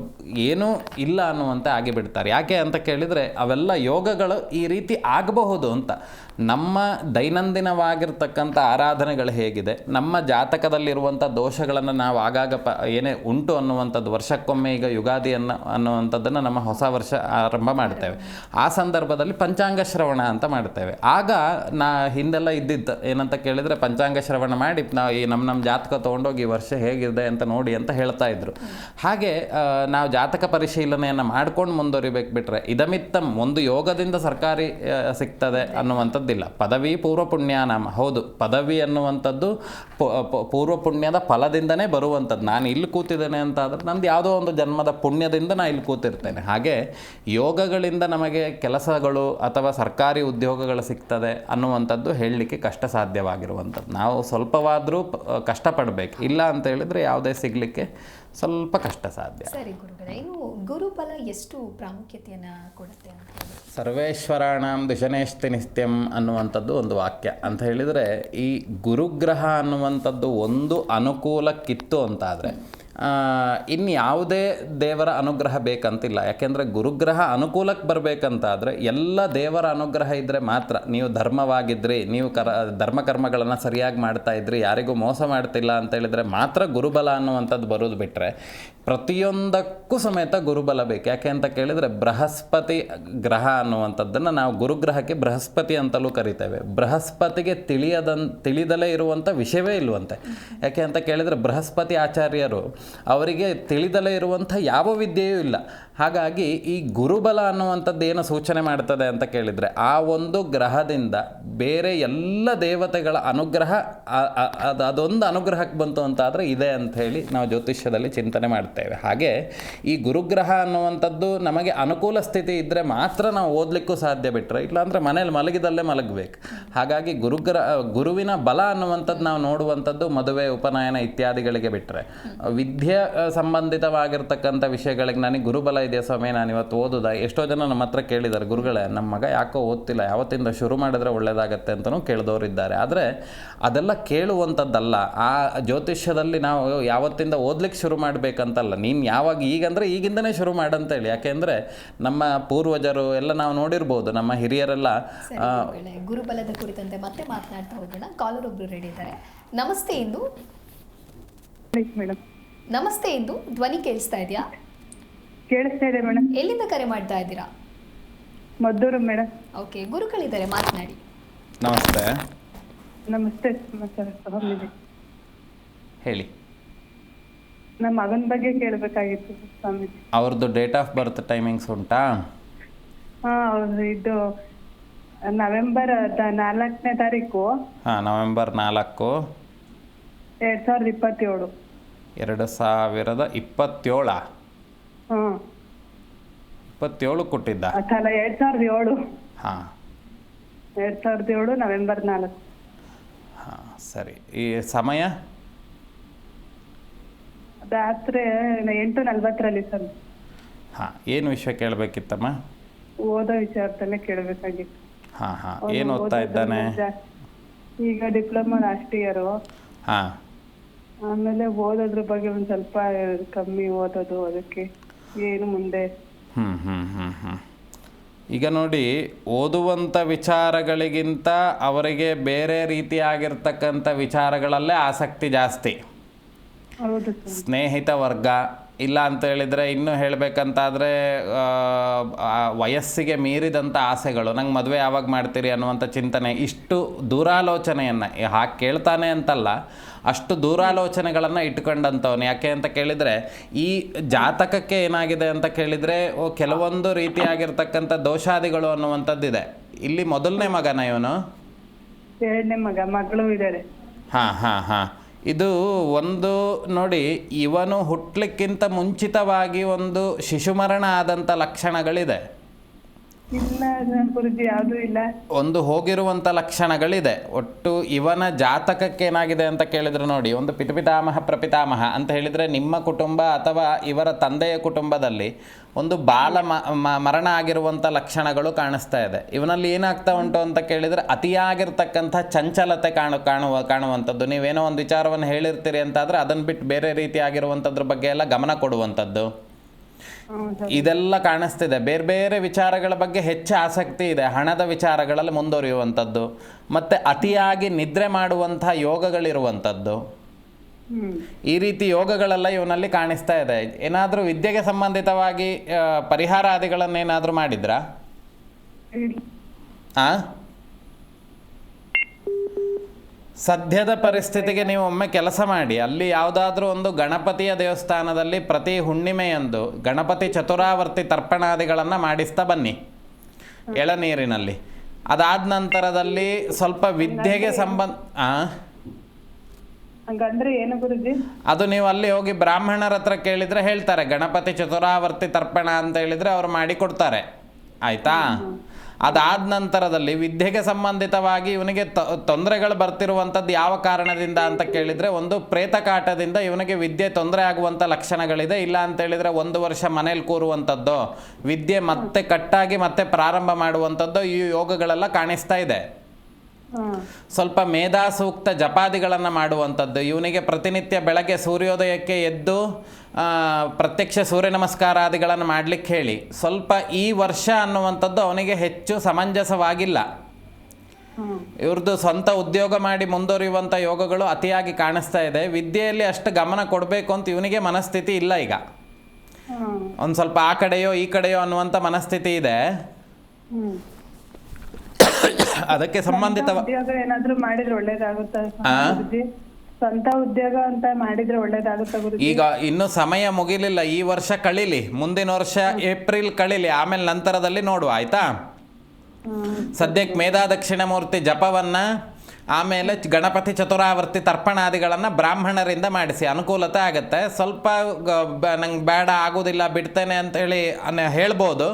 ಏನೂ ಇಲ್ಲ ಅನ್ನುವಂತೆ ಆಗಿಬಿಡ್ತಾರೆ. ಯಾಕೆ ಅಂತ ಕೇಳಿದರೆ ಅವೆಲ್ಲ ಯೋಗಗಳು ಈ ರೀತಿ ಆಗಬಹುದು ಅಂತ. ನಮ್ಮ ದೈನಂದಿನವಾಗಿರ್ತಕ್ಕಂಥ ಆರಾಧನೆಗಳು ಹೇಗಿದೆ, ನಮ್ಮ ಜಾತಕದಲ್ಲಿರುವಂಥ ದೋಷಗಳನ್ನು ನಾವು ಆಗಾಗ ಏನೇ ಉಂಟು ಅನ್ನುವಂಥದ್ದು ವರ್ಷಕ್ಕೊಮ್ಮೆ ಈಗ ಯುಗಾದಿ ಅನ್ನುವಂಥದ್ದನ್ನು ನಮ್ಮ ಹೊಸ ವರ್ಷ ಆರಂಭ ಮಾಡ್ತೇವೆ. ಆ ಸಂದರ್ಭದಲ್ಲಿ ಪಂಚಾಂಗ ಶ್ರವಣ ಅಂತ ಮಾಡ್ತೇವೆ. ಆಗ ಹಿಂದೆಲ್ಲ ಇದ್ದಿದ್ದು ಏನಂತ ಕೇಳಿದರೆ ಪಂಚಾಂಗ ಶ್ರವಣ ಮಾಡಿ ನಾವು ಈ ನಮ್ಮ ಜಾತಕ ತೊಗೊಂಡೋಗಿ ಈ ವರ್ಷ ಹೇಗಿದೆ ಅಂತ ನೋಡಿ ಅಂತ ಹೇಳ್ತಾ ಇದ್ರು. ಹಾಗೆ ನಾವು ಜಾತಕ ಪರಿಶೀಲನೆಯನ್ನು ಮಾಡ್ಕೊಂಡು ಮುಂದುವರಿಬೇಕು. ಬಿಟ್ಟರೆ ಇದಮಿತ್ತಂ ಒಂದು ಯೋಗದಿಂದ ಸರ್ಕಾರಿ ಸಿಗ್ತದೆ ಅನ್ನುವಂಥದ್ದಿಲ್ಲ. ಪದವಿ ಪೂರ್ವ ಪುಣ್ಯಾನಾಮ, ಹೌದು, ಪದವಿ ಅನ್ನುವಂಥದ್ದು ಪೂರ್ವ ಪುಣ್ಯದ ಫಲದಿಂದನೇ ಬರುವಂಥದ್ದು. ನಾನು ಇಲ್ಲಿ ಕೂತಿದ್ದೇನೆ ಅಂತಾದರೆ ನಂದು ಯಾವುದೋ ಒಂದು ಜನ್ಮದ ಪುಣ್ಯದಿಂದ ನಾನು ಇಲ್ಲಿ ಕೂತಿರ್ತೇನೆ. ಹಾಗೆ ಯೋಗಗಳಿಂದ ನಮಗೆ ಕೆಲಸಗಳು ಅಥವಾ ಸರ್ಕಾರಿ ಉದ್ಯೋಗಗಳು ಸಿಗ್ತದೆ ಅನ್ನುವಂಥದ್ದು ಹೇಳಲಿಕ್ಕೆ ಕಷ್ಟ ಸಾಧ್ಯವಾಗಿರುವಂಥದ್ದು. ನಾವು ಸ್ವಲ್ಪವಾದರೂ ಕಷ್ಟಪಡಬೇಕು. ಇಲ್ಲ ಅಂತ ಹೇಳಿದರೆ ಯಾವುದೇ ಸಿಗಲಿಕ್ಕೆ ಸ್ವಲ್ಪ ಕಷ್ಟ ಸಾಧ್ಯ. ಸರಿ ಗುರುಗಳೇ, ಇನ್ನು ಗುರುಬಲ ಎಷ್ಟು ಪ್ರಾಮುಖ್ಯತೆಯನ್ನು ಕೊಡುತ್ತೆ ಅಂತ ಹೇಳಿ? ಸರ್ವೇಶ್ವರಾಣಾಂ ದಿಶನೇಷ್ಟಿ ನಿತ್ಯಂ ಅನ್ನುವಂಥದ್ದು ಒಂದು ವಾಕ್ಯ. ಅಂತ ಹೇಳಿದರೆ ಈ ಗುರುಗ್ರಹ ಅನ್ನುವಂಥದ್ದು ಒಂದು ಅನುಕೂಲಕ್ಕಿತ್ತು ಅಂತಾದರೆ ಇನ್ಯಾವುದೇ ದೇವರ ಅನುಗ್ರಹ ಬೇಕಂತಿಲ್ಲ. ಯಾಕೆಂದರೆ ಗುರುಗ್ರಹ ಅನುಕೂಲಕ್ಕೆ ಬರಬೇಕಂತಾದರೆ ಎಲ್ಲ ದೇವರ ಅನುಗ್ರಹ ಇದ್ದರೆ ಮಾತ್ರ. ನೀವು ಧರ್ಮವಾಗಿದ್ರಿ, ನೀವು ಧರ್ಮಕರ್ಮಗಳನ್ನು ಸರಿಯಾಗಿ ಮಾಡ್ತಾ ಇದ್ರಿ, ಯಾರಿಗೂ ಮೋಸ ಮಾಡ್ತಿಲ್ಲ ಅಂತ ಹೇಳಿದರೆ ಮಾತ್ರ ಗುರುಬಲ ಅನ್ನುವಂಥದ್ದು ಬರೋದು. ಬಿಟ್ಟರೆ ಪ್ರತಿಯೊಂದಕ್ಕೂ ಸಮೇತ ಗುರುಬಲ ಬೇಕು. ಯಾಕೆ ಅಂತ ಕೇಳಿದರೆ ಬೃಹಸ್ಪತಿ ಗ್ರಹ ಅನ್ನುವಂಥದ್ದನ್ನು ನಾವು ಗುರುಗ್ರಹಕ್ಕೆ ಬೃಹಸ್ಪತಿ ಅಂತಲೂ ಕರಿತೇವೆ. ಬೃಹಸ್ಪತಿಗೆ ತಿಳಿದಲೇ ಇರುವಂಥ ವಿಷಯವೇ ಇಲ್ವಂತೆ. ಯಾಕೆ ಅಂತ ಕೇಳಿದರೆ ಬೃಹಸ್ಪತಿ ಆಚಾರ್ಯರು ಅವರಿಗೆ ತಿಳಿದಲೇ ಇರುವಂಥ ಯಾವ ವಿದ್ಯೆಯೂ ಇಲ್ಲ. ಹಾಗಾಗಿ ಈ ಗುರುಬಲ ಅನ್ನುವಂಥದ್ದು ಏನು ಸೂಚನೆ ಮಾಡ್ತದೆ ಅಂತ ಕೇಳಿದರೆ ಆ ಒಂದು ಗ್ರಹದಿಂದ ಬೇರೆ ಎಲ್ಲ ದೇವತೆಗಳ ಅನುಗ್ರಹ ಅದೊಂದು ಅನುಗ್ರಹಕ್ಕೆ ಬಂತು ಅಂತಾದರೆ ಇದೆ ಅಂಥೇಳಿ ನಾವು ಜ್ಯೋತಿಷ್ಯದಲ್ಲಿ ಚಿಂತನೆ ಮಾಡ್ತೇವೆ. ಹಾಗೆ ಈ ಗುರುಗ್ರಹ ಅನ್ನುವಂಥದ್ದು ನಮಗೆ ಅನುಕೂಲ ಸ್ಥಿತಿ ಇದ್ದರೆ ಮಾತ್ರ ನಾವು ಓದಲಿಕ್ಕೂ ಸಾಧ್ಯ, ಬಿಟ್ಟರೆ ಇಲ್ಲಾಂದರೆ ಮನೇಲಿ ಮಲಗಿದಲ್ಲೇ ಮಲಗಬೇಕು. ಹಾಗಾಗಿ ಗುರುವಿನ ಬಲ ಅನ್ನುವಂಥದ್ದು ನಾವು ನೋಡುವಂಥದ್ದು ಮದುವೆ, ಉಪನಯನ ಇತ್ಯಾದಿಗಳಿಗೆ ಬಿಟ್ಟರೆ ವಿದ್ಯೆ ಸಂಬಂಧಿತವಾಗಿರ್ತಕ್ಕಂಥ ವಿಷಯಗಳಿಗೆ ನನಗೆ ಗುರುಬಲ ಇದೆಯಾ ಸ್ವಾಮಿ, ನಾನು ಇವತ್ತು ಓದುದ. ಎಷ್ಟೋ ಜನ ನಮ್ಮ ಹತ್ರ ಕೇಳಿದ್ದಾರೆ, ಗುರುಗಳೇ ನಮ್ಮ ಮಗ ಯಾಕೋ ಓದ್ತಿಲ್ಲ, ಯಾವತ್ತಿಂದ ಶುರು ಮಾಡಿದ್ರೆ ಒಳ್ಳೆಯದಾಗತ್ತೆ ಅಂತಲೂ ಕೇಳಿದವರಿದ್ದಾರೆ. ಆದರೆ ಅದೆಲ್ಲ ಕೇಳುವಂಥದ್ದಲ್ಲ. ಆ ಜ್ಯೋತಿಷ್ಯದಲ್ಲಿ ನಾವು ಯಾವತ್ತಿಂದ ಓದ್ಲಿಕ್ಕೆ ಶುರು ಮಾಡಬೇಕಂತಲ್ಲ, ನೀನು ಯಾವಾಗ ಈಗಂದರೆ ಈಗಿಂದನೇ ಶುರು ಮಾಡಂತೇಳಿ. ಯಾಕೆಂದರೆ ನಮ್ಮ ಪೂರ್ವಜರು ಎಲ್ಲ ನಾವು ನೋಡಿರ್ಬೋದು, ನಮ್ಮ ಹಿರಿಯರೆಲ್ಲ. ಗುರುಬಲದ ಕುರಿತಂತೆ ಮತ್ತೆ ಮಾತನಾಡ್ತಾ ಹೋಗೋಣ. ಕಾಲರ್ ಒಬ್ರು ರೆಡಿ ಇದ್ದಾರೆ. ನಮಸ್ತೆ ಇಂದು. ನಮಸ್ತೆ ಇಂದು, ಧ್ವನಿ ಕೇಳಿಸ್ತಾ ಇದೆಯಾ? ಕೇಳಿಸ್ತಾ ಇದೆ ಮೇಡಮ್. ಎಲ್ಲಿಂದ ಕರೆ ಮಾಡ್ತಾ ಇದ್ದೀರಾ? ಮದ್ದೂರು ಮೇಡಮ್. ಓಕೆ, ಗುರುಗಳಿದ್ದಾರೆ, ಮಾತನಾಡಿ. ನಮಸ್ತೆ. ನಮಸ್ತೆ ಸ್ವಾಮೀಜಿ. ಹೇಳಿ. ನಮ್ಮ ಮಗನ ಬಗ್ಗೆ ಕೇಳಬೇಕಾಗಿತ್ತು ಸ್ವಾಮೀಜಿ. ಅವ್ರದ್ದು ಡೇಟ್ ಆಫ್ ಬರ್ತ್ ಟೈಮಿಂಗ್ಸ್ ಉಂಟಾ? ಹೌದು, ಇದು ನವೆಂಬರ್ 4ನೇ ತಾರೀಕು. ನವೆಂಬರ್ 4, 2027. 2027. 27 ಕೊಟ್ಟಿದ್ದ? ಅಲ್ಲ, 2007. ಹಾಂ, 2007 ನವೆಂಬರ್ 4. ಹಾಂ, ಸರಿ. ಈ ಸಮಯ ರಾತ್ರಿ 8:40 ಸರ್. ಹಾಂ, ಏನು ವಿಷಯ ಕೇಳಬೇಕಿತ್ತಮ್ಮ? ಓದೋ ವಿಚಾರದಲ್ಲೇ ಕೇಳಬೇಕಾಗಿತ್ತು. ಹಾಂ ಹಾಂ, ಏನು ಓದ್ತಾ ಇದ್ದಾನೆ? ಈಗ ಡಿಪ್ಲೊಮಾ ಲಾಸ್ಟ್ ಇಯರು. ಹಾಂ. ಆಮೇಲೆ ಓದೋದ್ರ ಬಗ್ಗೆ ಒಂದು ಸ್ವಲ್ಪ ಕಮ್ಮಿ ಓದೋದು, ಅದಕ್ಕೆ ಏನು ಮುಂದೆ. ಈಗ ನೋಡಿ, ಓದುವಂಥ ವಿಚಾರಗಳಿಗಿಂತ ಅವರಿಗೆ ಬೇರೆ ರೀತಿಯಾಗಿರ್ತಕ್ಕಂಥ ವಿಚಾರಗಳಲ್ಲೇ ಆಸಕ್ತಿ ಜಾಸ್ತಿ. ಹೌದು. ಸ್ನೇಹಿತ ವರ್ಗ ಇಲ್ಲ ಅಂತ ಹೇಳಿದರೆ, ಇನ್ನೂ ಹೇಳಬೇಕಂತಾದರೆ ವಯಸ್ಸಿಗೆ ಮೀರಿದಂಥ ಆಸೆಗಳು. ನಂಗೆ ಮದುವೆ ಯಾವಾಗ ಮಾಡ್ತೀರಿ ಅನ್ನುವಂಥ ಚಿಂತನೆ, ಇಷ್ಟು ದೂರಾಲೋಚನೆಯನ್ನು ಹಾಗೆ ಕೇಳ್ತಾನೆ ಅಂತಲ್ಲ, ಅಷ್ಟು ದೂರಾಲೋಚನೆಗಳನ್ನು ಇಟ್ಕೊಂಡಂಥವನು. ಯಾಕೆ ಅಂತ ಕೇಳಿದರೆ ಈ ಜಾತಕಕ್ಕೆ ಏನಾಗಿದೆ ಅಂತ ಕೇಳಿದರೆ ಕೆಲವೊಂದು ರೀತಿಯಾಗಿರ್ತಕ್ಕಂಥ ದೋಷಾದಿಗಳು ಅನ್ನುವಂಥದ್ದಿದೆ. ಇಲ್ಲಿ ಮೊದಲನೇ ಮಗನ ಇವನು? 2ನೇ ಮಗ, ಮಗಳು ಇದ್ದಾರೆ. ಹಾಂ ಹಾಂ ಹಾಂ. ಇದು ಒಂದು ನೋಡಿ, ಇವನು ಹುಟ್ಟಲಿಕ್ಕಿಂತ ಮುಂಚಿತವಾಗಿ ಒಂದು ಶಿಶುಮರಣ ಆದಂಥ ಲಕ್ಷಣಗಳಿದೆ. ಇಲ್ಲ ಗುರುಜಿ, ಯಾವುದೂ ಇಲ್ಲ. ಒಂದು ಹೋಗಿರುವಂಥ ಲಕ್ಷಣಗಳಿದೆ. ಒಟ್ಟು ಇವನ ಜಾತಕಕ್ಕೆ ಏನಾಗಿದೆ ಅಂತ ಕೇಳಿದ್ರೆ ನೋಡಿ, ಒಂದು ಪಿತೃಪಿತಾಮಹ ಪ್ರಪಿತಾಮಹ ಅಂತ ಹೇಳಿದರೆ ನಿಮ್ಮ ಕುಟುಂಬ ಅಥವಾ ಇವರ ತಂದೆಯ ಕುಟುಂಬದಲ್ಲಿ ಒಂದು ಬಾಲ ಮರಣ ಆಗಿರುವಂಥ ಲಕ್ಷಣಗಳು ಕಾಣಿಸ್ತಾ ಇದೆ. ಇವನಲ್ಲಿ ಏನಾಗ್ತಾ ಉಂಟು ಅಂತ ಕೇಳಿದರೆ ಅತಿಯಾಗಿರ್ತಕ್ಕಂಥ ಚಂಚಲತೆ ಕಾಣುವಂಥದ್ದು. ನೀವೇನೋ ಒಂದು ವಿಚಾರವನ್ನು ಹೇಳಿರ್ತೀರಿ ಅಂತಾದರೆ ಅದನ್ನು ಬಿಟ್ಟು ಬೇರೆ ರೀತಿಯಾಗಿರುವಂಥದ್ರ ಬಗ್ಗೆ ಎಲ್ಲ ಗಮನ ಕೊಡುವಂಥದ್ದು, ಇದೆಲ್ಲ ಕಾಣಿಸ್ತಿದೆ. ಬೇರೆ ಬೇರೆ ವಿಚಾರಗಳ ಬಗ್ಗೆ ಹೆಚ್ಚು ಆಸಕ್ತಿ ಇದೆ, ಹಣದ ವಿಚಾರಗಳಲ್ಲಿ ಮುಂದುವರಿಯುವಂಥದ್ದು, ಮತ್ತು ಅತಿಯಾಗಿ ನಿದ್ರೆ ಮಾಡುವಂಥ ಯೋಗಗಳಿರುವಂಥದ್ದು. ಈ ರೀತಿ ಯೋಗಗಳೆಲ್ಲ ಇವನಲ್ಲಿ ಕಾಣಿಸ್ತಾ ಇದೆ. ಏನಾದರೂ ವಿದ್ಯೆಗೆ ಸಂಬಂಧಿತವಾಗಿ ಪರಿಹಾರಾದಿಗಳನ್ನೇನಾದರೂ ಮಾಡಿದ್ರಾ? ಸದ್ಯದ ಪರಿಸ್ಥಿತಿಗೆ ನೀವು ಒಮ್ಮೆ ಕೆಲಸ ಮಾಡಿ, ಅಲ್ಲಿ ಯಾವುದಾದ್ರೂ ಒಂದು ಗಣಪತಿಯ ದೇವಸ್ಥಾನದಲ್ಲಿ ಪ್ರತಿ ಹುಣ್ಣಿಮೆಯಂದು ಗಣಪತಿ ಚತುರಾವರ್ತಿ ತರ್ಪಣಾದಿಗಳನ್ನು ಮಾಡಿಸ್ತಾ ಬನ್ನಿ ಎಳನೀರಿನಲ್ಲಿ. ಅದಾದ ನಂತರದಲ್ಲಿ ಸ್ವಲ್ಪ ವಿದ್ಯೆಗೆ ಹಂಗಂದ್ರೆ ಏನು ಗುರುಜಿ? ಅದು ನೀವು ಅಲ್ಲಿ ಹೋಗಿ ಬ್ರಾಹ್ಮಣರ ಹತ್ರ ಕೇಳಿದರೆ ಹೇಳ್ತಾರೆ, ಗಣಪತಿ ಚತುರಾವರ್ತಿ ತರ್ಪಣ ಅಂತ ಹೇಳಿದರೆ ಅವರು ಮಾಡಿ ಕೊಡ್ತಾರೆ, ಆಯಿತಾ? ಅದಾದ ನಂತರದಲ್ಲಿ ವಿದ್ಯೆಗೆ ಸಂಬಂಧಿತವಾಗಿ ಇವನಿಗೆ ತೊಂದರೆಗಳು ಬರ್ತಿರುವಂಥದ್ದು ಯಾವ ಕಾರಣದಿಂದ ಅಂತ ಕೇಳಿದರೆ, ಒಂದು ಪ್ರೇತಕಾಟದಿಂದ ಇವನಿಗೆ ವಿದ್ಯೆ ತೊಂದರೆ ಆಗುವಂಥ ಲಕ್ಷಣಗಳಿದೆ. ಇಲ್ಲ ಅಂತ ಹೇಳಿದರೆ 1 ವರ್ಷ ಮನೇಲಿ ಕೂರುವಂಥದ್ದು, ವಿದ್ಯೆ ಮತ್ತೆ ಕಟ್ಟಾಗಿ ಮತ್ತೆ ಪ್ರಾರಂಭ ಮಾಡುವಂಥದ್ದು, ಈ ಯೋಗಗಳೆಲ್ಲ ಕಾಣಿಸ್ತಾ ಇದೆ. ಸ್ವಲ್ಪ ಮೇಧಾ ಸೂಕ್ತ ಜಪಾದಿಗಳನ್ನು ಮಾಡುವಂಥದ್ದು, ಇವನಿಗೆ ಪ್ರತಿನಿತ್ಯ ಬೆಳಗ್ಗೆ ಸೂರ್ಯೋದಯಕ್ಕೆ ಎದ್ದು ಪ್ರತ್ಯಕ್ಷ ಸೂರ್ಯ ನಮಸ್ಕಾರಾದಿಗಳನ್ನು ಮಾಡಲಿಕ್ಕೆ ಹೇಳಿ. ಸ್ವಲ್ಪ ಈ ವರ್ಷ ಅನ್ನುವಂಥದ್ದು ಅವನಿಗೆ ಹೆಚ್ಚು ಸಮಂಜಸವಾಗಿಲ್ಲ. ಹ್ಮ್ ಇವ್ರದ್ದು ಸ್ವಂತ ಉದ್ಯೋಗ ಮಾಡಿ ಮುಂದುವರಿಯುವಂಥ ಯೋಗಗಳು ಅತಿಯಾಗಿ ಕಾಣಿಸ್ತಾ ಇದೆ. ವಿದ್ಯೆಯಲ್ಲಿ ಅಷ್ಟು ಗಮನ ಕೊಡಬೇಕು ಅಂತ ಇವನಿಗೆ ಮನಸ್ಥಿತಿ ಇಲ್ಲ ಈಗ. ಹ್ಮ್ ಒಂದು ಸ್ವಲ್ಪ ಆ ಕಡೆಯೋ ಈ ಕಡೆಯೋ ಅನ್ನುವಂಥ ಮನಸ್ಥಿತಿ ಇದೆ. ಹ್ಮ್ ಅದಕ್ಕೆ ಸಂಬಂಧಿತ ಉದ್ಯೋಗ ಏನಾದ್ರು ಮಾಡಿದ್ರೆ ಒಳ್ಳೇದಾಗುತ್ತಾ ಗುರುಜಿ? ಸ್ವಂತ ಉದ್ಯೋಗ ಅಂತ ಮಾಡಿದ್ರೆ ಒಳ್ಳೇದಾಗುತ್ತಾ ಗುರುಜಿ? ಈಗ ಇನ್ನೂ ಸಮಯ ಮುಗಿಲಿಲ್ಲ. ಈ ವರ್ಷ ಕಳೀಲಿ, ಮುಂದಿನ ವರ್ಷ ಏಪ್ರಿಲ್ ಕಳೀಲಿ, ಆಮೇಲೆ ನಂತರದಲ್ಲಿ ನೋಡುವ, ಆಯ್ತಾ? ಸದ್ಯಕ್ಕೆ ಮೇಧಾದಕ್ಷಿಣಮೂರ್ತಿ ಜಪವನ್ನು, ಆಮೇಲೆ ಗಣಪತಿ ಚತುರಾವರ್ತಿ ತರ್ಪಣಾದಿಗಳನ್ನು ಬ್ರಾಹ್ಮಣರಿಂದ ಮಾಡಿಸಿ, ಅನುಕೂಲತೆ ಆಗುತ್ತೆ. ಸ್ವಲ್ಪ ನಂಗೆ ಬೇಡ ಆಗೋದಿಲ್ಲ ಬಿಡ್ತೇನೆ ಅಂತೇಳಿ ಹೇಳ್ಬೋದು,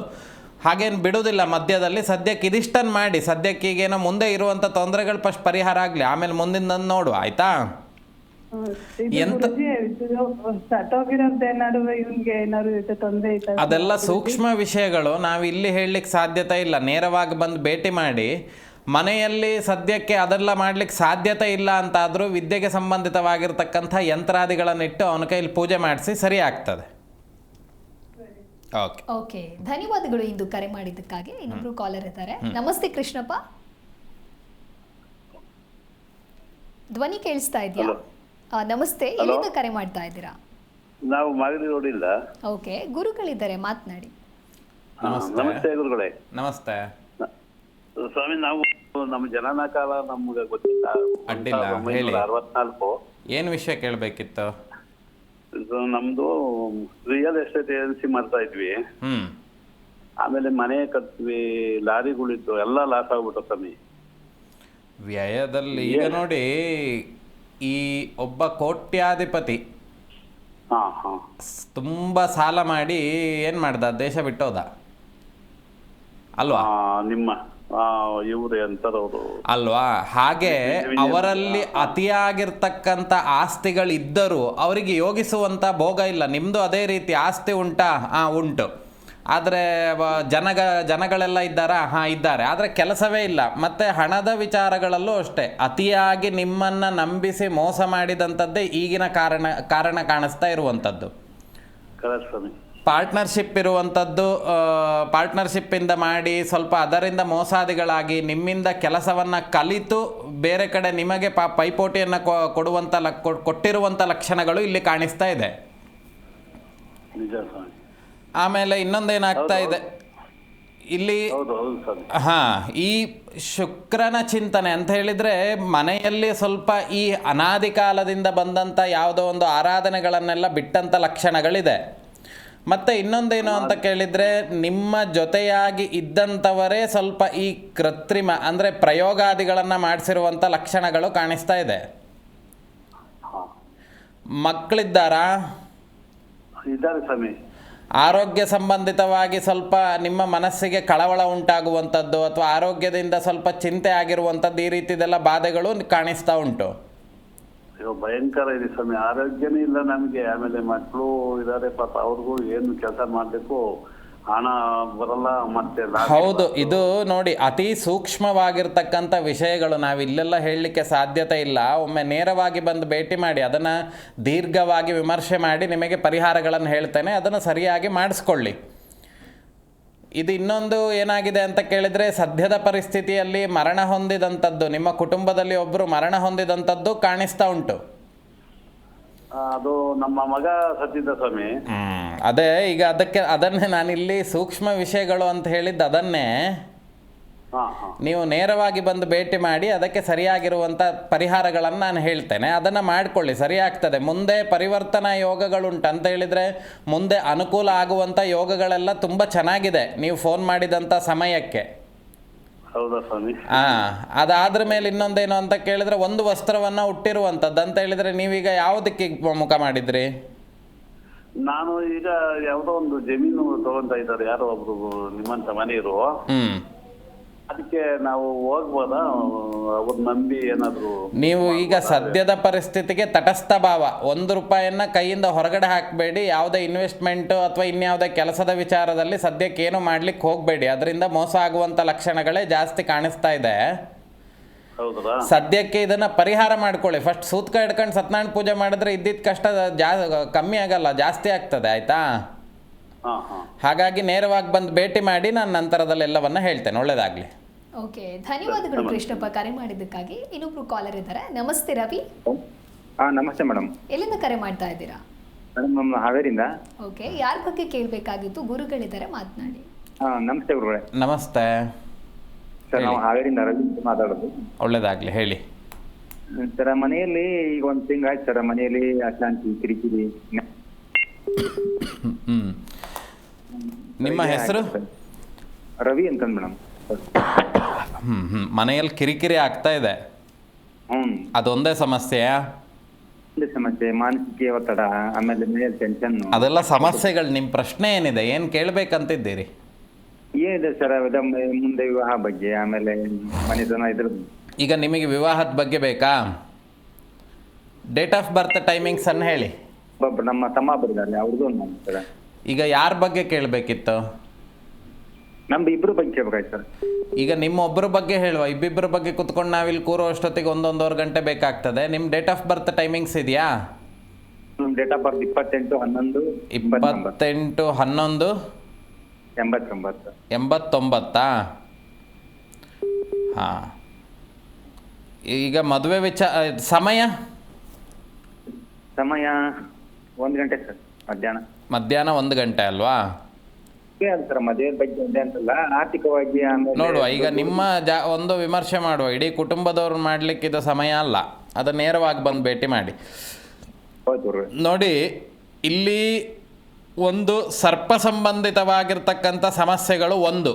ಹಾಗೇನು ಬಿಡೋದಿಲ್ಲ ಮಧ್ಯದಲ್ಲಿ. ಸದ್ಯಕ್ಕೆ ಇದಿಷ್ಟನ್ನು ಮಾಡಿ, ಸದ್ಯಕ್ಕೆ ಈಗೇನೋ ಮುಂದೆ ಇರುವಂಥ ತೊಂದರೆಗಳು ಫಸ್ಟ್ ಪರಿಹಾರ ಆಗಲಿ, ಆಮೇಲೆ ಮುಂದಿನ ನೋಡು, ಆಯಿತಾ? ಅದೆಲ್ಲ ಸೂಕ್ಷ್ಮ ವಿಷಯಗಳು, ನಾವು ಇಲ್ಲಿ ಹೇಳಲಿಕ್ಕೆ ಸಾಧ್ಯತೆ ಇಲ್ಲ. ನೇರವಾಗಿ ಬಂದು ಭೇಟಿ ಮಾಡಿ, ಮನೆಯಲ್ಲಿ ಸದ್ಯಕ್ಕೆ ಅದೆಲ್ಲ ಮಾಡ್ಲಿಕ್ಕೆ ಸಾಧ್ಯತೆ ಇಲ್ಲ ಅಂತಾದರೂ ವಿದ್ಯೆಗೆ ಸಂಬಂಧಿತವಾಗಿರ್ತಕ್ಕಂಥ ಯಂತ್ರಾದಿಗಳನ್ನಿಟ್ಟು ಅವನ ಕೈಲಿ ಪೂಜೆ ಮಾಡಿಸಿ ಸರಿ ಆಗ್ತದೆ. ಓಕೆ ಓಕೆ, ಧನ್ಯವಾದಗಳು ಇಂದು ಕರೆ ಮಾಡಿದ್ದಕ್ಕಾಗಿ. ಇನ್ನೊಬ್ರು ಕಾಲರ್ ಇದ್ದಾರೆ. ನಮಸ್ತೆ ಕೃಷ್ಣಪ್ಪ, ಧ್ವನಿ ಕೇಳಿಸ್ತಾ ಇದೆಯಾ? ನಮಸ್ತೆ, ಎಲ್ಲಿಂದ ಕರೆ ಮಾಡ್ತಾ ಇದ್ದೀರಾ? ನಾವು ಮಾಗಡಿ ರೋಡಿಲ್ಲ. ಓಕೆ, ಗುರುಗಳಿದ್ದಾರೆ, ಮಾತನಾಡಿ. ನಮಸ್ತೆ ಗುರುಗಳೇ. ನಮಸ್ತೆ ಸ್ವಾಮಿ, ನಾವು ನಮ್ಮ ಜನನ ಕಾಲ ನಮ್ಗೆ ಗೊತ್ತಿಲ್ಲ. ಅಡ್ಡಿಲ್ಲ, ಹೇಳಿ. 64. ಏನು ವಿಷಯ ಕೇಳಬೇಕಿತ್ತು? ನಮ್ದು ರಿಯಲ್ ಎಸ್ಟೇಟ್ ಏಜೆನ್ಸಿ ಮಾಡ್ತಾ ಇದ್ವಿ. ಆಮೇಲೆ ಮನೆ ಕಟ್ವಿ, ಲಾರಿಗಳಿತ್ತು, ಎಲ್ಲ ಲಾಸ್ ಆಗ್ಬಿಟ್ಟು ಸ್ವಾಮಿ. ವ್ಯಯದಲ್ಲಿ ಈಗ ನೋಡಿ, ಈ ಒಬ್ಬ ಕೋಟ್ಯಾಧಿಪತಿ ತುಂಬ ಸಾಲ ಮಾಡಿ ಏನು ಮಾಡ್ದ? ದೇಶ ಬಿಟ್ಟೋದ ಅಲ್ವಾ? ನಿಮ್ಮ ಇವ್ರು ಎಂತಾರವರು ಅಲ್ವಾ? ಹಾಗೆ ಅವರಲ್ಲಿ ಅತಿಯಾಗಿರ್ತಕ್ಕಂಥ ಆಸ್ತಿಗಳಿದ್ದರೂ ಅವರಿಗೆ ಯೋಗಿಸುವಂಥ ಭೋಗ ಇಲ್ಲ. ನಿಮ್ಮದು ಅದೇ ರೀತಿ ಆಸ್ತಿ ಉಂಟಾ? ಉಂಟು. ಆದರೆ ಜನಗಳೆಲ್ಲ ಇದ್ದಾರಾ? ಇದ್ದಾರೆ. ಆದರೆ ಕೆಲಸವೇ ಇಲ್ಲ. ಮತ್ತು ಹಣದ ವಿಚಾರಗಳಲ್ಲೂ ಅಷ್ಟೇ, ಅತಿಯಾಗಿ ನಿಮ್ಮನ್ನು ನಂಬಿಸಿ ಮೋಸ ಮಾಡಿದಂಥದ್ದೇ ಈಗಿನ ಕಾರಣ ಕಾಣಿಸ್ತಾ ಇರುವಂಥದ್ದು. ಪಾರ್ಟ್ನರ್ಶಿಪ್ ಇರುವಂಥದ್ದು, ಪಾರ್ಟ್ನರ್ಶಿಪ್ಪಿಂದ ಮಾಡಿ ಸ್ವಲ್ಪ ಅದರಿಂದ ಮೋಸಾದಿಗಳಾಗಿ ನಿಮ್ಮಿಂದ ಕೆಲಸವನ್ನು ಕಲಿತು ಬೇರೆ ಕಡೆ ನಿಮಗೆ ಪೈಪೋಟಿಯನ್ನು ಕೊಟ್ಟಿರುವಂಥ ಲಕ್ಷಣಗಳು ಇಲ್ಲಿ ಕಾಣಿಸ್ತಾ ಇದೆ. ಆಮೇಲೆ ಇನ್ನೊಂದೇನಾಗ್ತಾ ಇದೆ ಇಲ್ಲಿ, ಈ ಶುಕ್ರನ ಚಿಂತನೆ ಅಂತ ಹೇಳಿದರೆ ಮನೆಯಲ್ಲಿ ಸ್ವಲ್ಪ ಈ ಅನಾದಿ ಕಾಲದಿಂದ ಬಂದಂಥ ಯಾವುದೋ ಒಂದು ಆರಾಧನೆಗಳನ್ನೆಲ್ಲ ಬಿಟ್ಟಂಥ ಲಕ್ಷಣಗಳಿದೆ. ಮತ್ತು ಇನ್ನೊಂದೇನು ಅಂತ ಕೇಳಿದರೆ, ನಿಮ್ಮ ಜೊತೆಯಾಗಿ ಇದ್ದಂಥವರೇ ಸ್ವಲ್ಪ ಈ ಕೃತ್ರಿಮ ಅಂದರೆ ಪ್ರಯೋಗಾದಿಗಳನ್ನು ಮಾಡಿಸಿರುವಂಥ ಲಕ್ಷಣಗಳು ಕಾಣಿಸ್ತಾ ಇದೆ. ಮಕ್ಕಳಿದ್ದಾರಾ? ಇದ್ದಾರೆ ಸ್ವಾಮಿ. ಆರೋಗ್ಯ ಸಂಬಂಧಿತವಾಗಿ ಸ್ವಲ್ಪ ನಿಮ್ಮ ಮನಸ್ಸಿಗೆ ಕಳವಳ ಉಂಟಾಗುವಂಥದ್ದು ಅಥವಾ ಆರೋಗ್ಯದಿಂದ ಸ್ವಲ್ಪ ಚಿಂತೆ ಆಗಿರುವಂಥದ್ದು, ಈ ರೀತಿದೆಲ್ಲ ಬಾಧೆಗಳು ಕಾಣಿಸ್ತಾ ಉಂಟು. ಭಯಂಕರ ಇದೆ ಸ್ವಾಮಿ, ಆರೋಗ್ಯನೇ ಇಲ್ಲ ನಮಗೆ. ಆಮೇಲೆ ಮಕ್ಕಳು ಇದ್ದಾರೆ ಪಾಪ, ಅವ್ರಿಗೂ ಏನು ಕೆಲಸ ಮಾಡಬೇಕು, ಹಣ ಬರಲ್ಲ. ಮತ್ತೆ ಹೌದು, ಇದು ನೋಡಿ ಅತಿ ಸೂಕ್ಷ್ಮವಾಗಿರ್ತಕ್ಕಂಥ ವಿಷಯಗಳು, ನಾವು ಇಲ್ಲೆಲ್ಲ ಹೇಳಲಿಕ್ಕೆ ಸಾಧ್ಯತೆ ಇಲ್ಲ. ಒಮ್ಮೆ ನೇರವಾಗಿ ಬಂದು ಭೇಟಿ ಮಾಡಿ, ಅದನ್ನು ದೀರ್ಘವಾಗಿ ವಿಮರ್ಶೆ ಮಾಡಿ ನಿಮಗೆ ಪರಿಹಾರಗಳನ್ನು ಹೇಳ್ತೇನೆ, ಅದನ್ನು ಸರಿಯಾಗಿ ಮಾಡಿಸ್ಕೊಳ್ಳಿ. ಇದು ಇನ್ನೊಂದು ಏನಾಗಿದೆ ಅಂತ ಕೇಳಿದರೆ, ಸದ್ಯದ ಪರಿಸ್ಥಿತಿಯಲ್ಲಿ ಮರಣ ಹೊಂದಿದಂಥದ್ದು, ನಿಮ್ಮ ಕುಟುಂಬದಲ್ಲಿ ಒಬ್ಬರು ಮರಣ ಹೊಂದಿದಂಥದ್ದು ಕಾಣಿಸ್ತಾ ಉಂಟು. ಅದು ನಮ್ಮ ಮಗ ಸತ್ತಿದ್ದ ಸ್ವಾಮಿ. ಅದೇ ಈಗ ಅದನ್ನೇ ನಾನಿಲ್ಲಿ ಸೂಕ್ಷ್ಮ ವಿಷಯಗಳು ಅಂತ ಹೇಳಿದ್ದು ಅದನ್ನೇ. ನೀವು ನೇರವಾಗಿ ಬಂದು ಭೇಟಿ ಮಾಡಿ ಅದಕ್ಕೆ ಸರಿಯಾಗಿರುವಂಥ ಪರಿಹಾರಗಳನ್ನು ನಾನು ಹೇಳ್ತೇನೆ, ಅದನ್ನು ಮಾಡಿಕೊಳ್ಳಿ, ಸರಿಯಾಗ್ತದೆ. ಮುಂದೆ ಪರಿವರ್ತನಾ ಯೋಗಗಳುಂಟು ಅಂತ ಹೇಳಿದರೆ ಮುಂದೆ ಅನುಕೂಲ ಆಗುವಂಥ ಯೋಗಗಳೆಲ್ಲ ತುಂಬ ಚೆನ್ನಾಗಿದೆ ನೀವು ಫೋನ್ ಮಾಡಿದಂಥ ಸಮಯಕ್ಕೆ. ಹೌದಾ ಸ್ವಾಮಿ? ಅದಾದ್ರ ಮೇಲೆ ಇನ್ನೊಂದೇನು ಅಂತ ಕೇಳಿದರೆ, ಒಂದು ವಸ್ತ್ರವನ್ನು ಹುಟ್ಟಿರುವಂಥದ್ದು ಅಂತ ಹೇಳಿದರೆ ನೀವೀಗ ಯಾವುದಕ್ಕೆ ಮುಖ ಮಾಡಿದ್ರಿ? ನಾನು ಈಗ ಯಾವುದೋ ಒಂದು ಜಮೀನು ತಗೊಂತ ಇದ್ದಾರೆ ಯಾರೋ ಒಬ್ರು ನಿಮ್ಮಂತ ಮನೆಯವರು. ಅದಕ್ಕೆ ನಾವು ಹೋಗ್ಬೋದಾ? ಅವ್ರು ನಂಬಿ ಏನಾದ್ರು? ನೀವು ಈಗ ಸದ್ಯದ ಪರಿಸ್ಥಿತಿಗೆ ತಟಸ್ಥ ಭಾವ, ₹1 ಕೈಯಿಂದ ಹೊರಗಡೆ ಹಾಕಬೇಡಿ. ಯಾವುದೇ ಇನ್ವೆಸ್ಟ್ಮೆಂಟು ಅಥವಾ ಇನ್ಯಾವುದೇ ಕೆಲಸದ ವಿಚಾರದಲ್ಲಿ ಸದ್ಯಕ್ಕೆ ಏನು ಮಾಡ್ಲಿಕ್ಕೆ ಹೋಗಬೇಡಿ, ಅದರಿಂದ ಮೋಸ ಆಗುವಂಥ ಲಕ್ಷಣಗಳೇ ಜಾಸ್ತಿ ಕಾಣಿಸ್ತಾ ಇದೆ. ಸದ್ಯಕ್ಕೆ ಇದನ್ನ ಪರಿಹಾರ ಮಾಡ್ಕೊಳ್ಳಿ. ಫಸ್ಟ್ ಸೂತ್ಕ ಹಿಡ್ಕೊಂಡು ಸತ್ಯನಾರಾಯಣ ಪೂಜೆ ಮಾಡಿದ್ರೆ ಇದ್ದಿದ್ದ ಕಷ್ಟ ಕಮ್ಮಿ ಆಗಲ್ಲ, ಜಾಸ್ತಿ ಆಗ್ತದೆ. ಆಯ್ತಾ? ಹಾಗಾಗಿ ನೇರವಾಗಿ ಬಂದು ಭೇಟಿ ಮಾಡಿ, ನಾನು ನಂತರದಲ್ಲಿ ಎಲ್ಲವನ್ನ ಹೇಳ್ತೇನೆ. ಒಳ್ಳೇದಾಗ್ಲಿ. ಓಕೆ, ಧನ್ಯವಾದಗಳು ಕೃಷ್ಣಪ್ಪ ಕರೆ ಮಾಡಿದ್ದಕ್ಕಾಗಿ. ಇನ್ನೊಬ್ರು ಕಾಲರ್ ಇದ್ದಾರೆ. ನಮಸ್ತೆ ರವಿ, ನಮಸ್ತೆ ಮೇಡಮ್. ಎಲ್ಲಿಂದ ಕರೆ ಮಾಡ್ತಾ ಇದ್ದೀರಾ? ಮೇಡಮ್ ನಮ್ಮ ಹಾವೇರಿಂದ. ಓಕೆ, ಯಾರ ಬಗ್ಗೆ ಕೇಳಬೇಕಾಗಿತ್ತು? ಗುರುಗಳಿದ್ದಾರೆ, ಮಾತನಾಡಿ. ನಮಸ್ತೆ ಗುರುಗಳೇ. ನಮಸ್ತೆ ಸರ್, ನಾವು ಹಾವೇರಿಂದ ರವಿ ಅಂತ ಮಾತಾಡೋದು. ಒಳ್ಳೇದಾಗಲಿ, ಹೇಳಿ. ಸರ್, ಮನೆಯಲ್ಲಿ ಈಗ ಒಂದು ತಿಂಗಳಾಯ್ತು ಸರ್, ಮನೆಯಲ್ಲಿ ಅಶಾಂತಿ, ಕಿರಿಕಿರಿ. ನಿಮ್ಮ ಹೆಸರು? ರವಿ ಅಂತಂದು ಮೇಡಮ್. ಮನೆಯಲ್ಲಿ ಕಿರಿಕಿರಿ ಆಗ್ತಾ ಇದೆ, ಅದೊಂದೇ ಸಮಸ್ಯೆಯಾ? ಒಂದೇ ಸಮಸ್ಯೆ, ಮಾನಸಿಕ ಒತ್ತಡ, ಆಮೇಲೆ ಮನೆಯಲ್ಲಿ ಟೆನ್ಷನ್. ಅದೆಲ್ಲ ಸಮಸ್ಯೆಗಳು. ನಿಮ್ಮ ಪ್ರಶ್ನೆ ಏನಿದೆ, ಏನು ಕೇಳಬೇಕಂತಿದ್ದೀರಿ? ಏನಿದೆ ಸರ್, ಮುಂದೆ ವಿವಾಹ ಬಗ್ಗೆ, ಆಮೇಲೆ ಮನೆತನ ಇದ್ರ. ಈಗ ನಿಮಗೆ ವಿವಾಹದ ಬಗ್ಗೆ ಬೇಕಾ? ಡೇಟ್ ಆಫ್ ಬರ್ತ್ ಟೈಮಿಂಗ್ಸ್ ಅನ್ನು ಹೇಳಿ. ನಮ್ಮ ತಮ್ಮ ಬರ್ತಾರೆ, ಅವ್ರದ್ದು ಒಂದು ಸರ್. ಈಗ ಯಾರ ಬಗ್ಗೆ ಕೇಳಬೇಕಿತ್ತು? ನಮ್ದು ಇಬ್ರು ಬಗ್ಗೆ ಕೇಳ್ಬೇಕಾಯ್ತು ಸರ್. ಈಗ ನಿಮ್ಮ ಒಬ್ಬರ ಬಗ್ಗೆ ಹೇಳುವ, ಇಬ್ಬಿಬ್ಬರ ಬಗ್ಗೆ ಕುತ್ಕೊಂಡು ನಾವಿಲ್ಲಿ ಕೂರೋ ಅಷ್ಟೊತ್ತಿಗೆ 1-1.5 ಗಂಟೆ ಬೇಕಾಗ್ತದೆ. ನಿಮ್ಮ ಡೇಟ್ ಆಫ್ ಬರ್ತ್ ಟೈಮಿಂಗ್ಸ್ ಇದೆಯಾ? Date of birth 28/11 28/11 89. ಹಾಂ. ಈಗ ಮದುವೆ ಸಮಯ 1 ಗಂಟೆ ಸರ್, ಮಧ್ಯಾಹ್ನ 1 ಗಂಟೆ ಅಲ್ವಾ? ಸರ್, ಮದುವೆ ಬಗ್ಗೆ ಒಂದೇ ಅಂತಲ್ಲ, ಆರ್ಥಿಕವಾಗಿ ನೋಡುವ. ಈಗ ನಿಮ್ಮ ಒಂದು ವಿಮರ್ಶೆ ಮಾಡುವ. ಇಡೀ ಕುಟುಂಬದವ್ರು ಮಾಡಲಿಕ್ಕಿದ ಸಮಯ ಅಲ್ಲ, ಅದು ನೇರವಾಗಿ ಬಂದು ಭೇಟಿ ಮಾಡಿ. ನೋಡಿ, ಇಲ್ಲಿ ಒಂದು ಸರ್ಪ ಸಂಬಂಧಿತವಾಗಿರ್ತಕ್ಕಂಥ ಸಮಸ್ಯೆಗಳು ಒಂದು,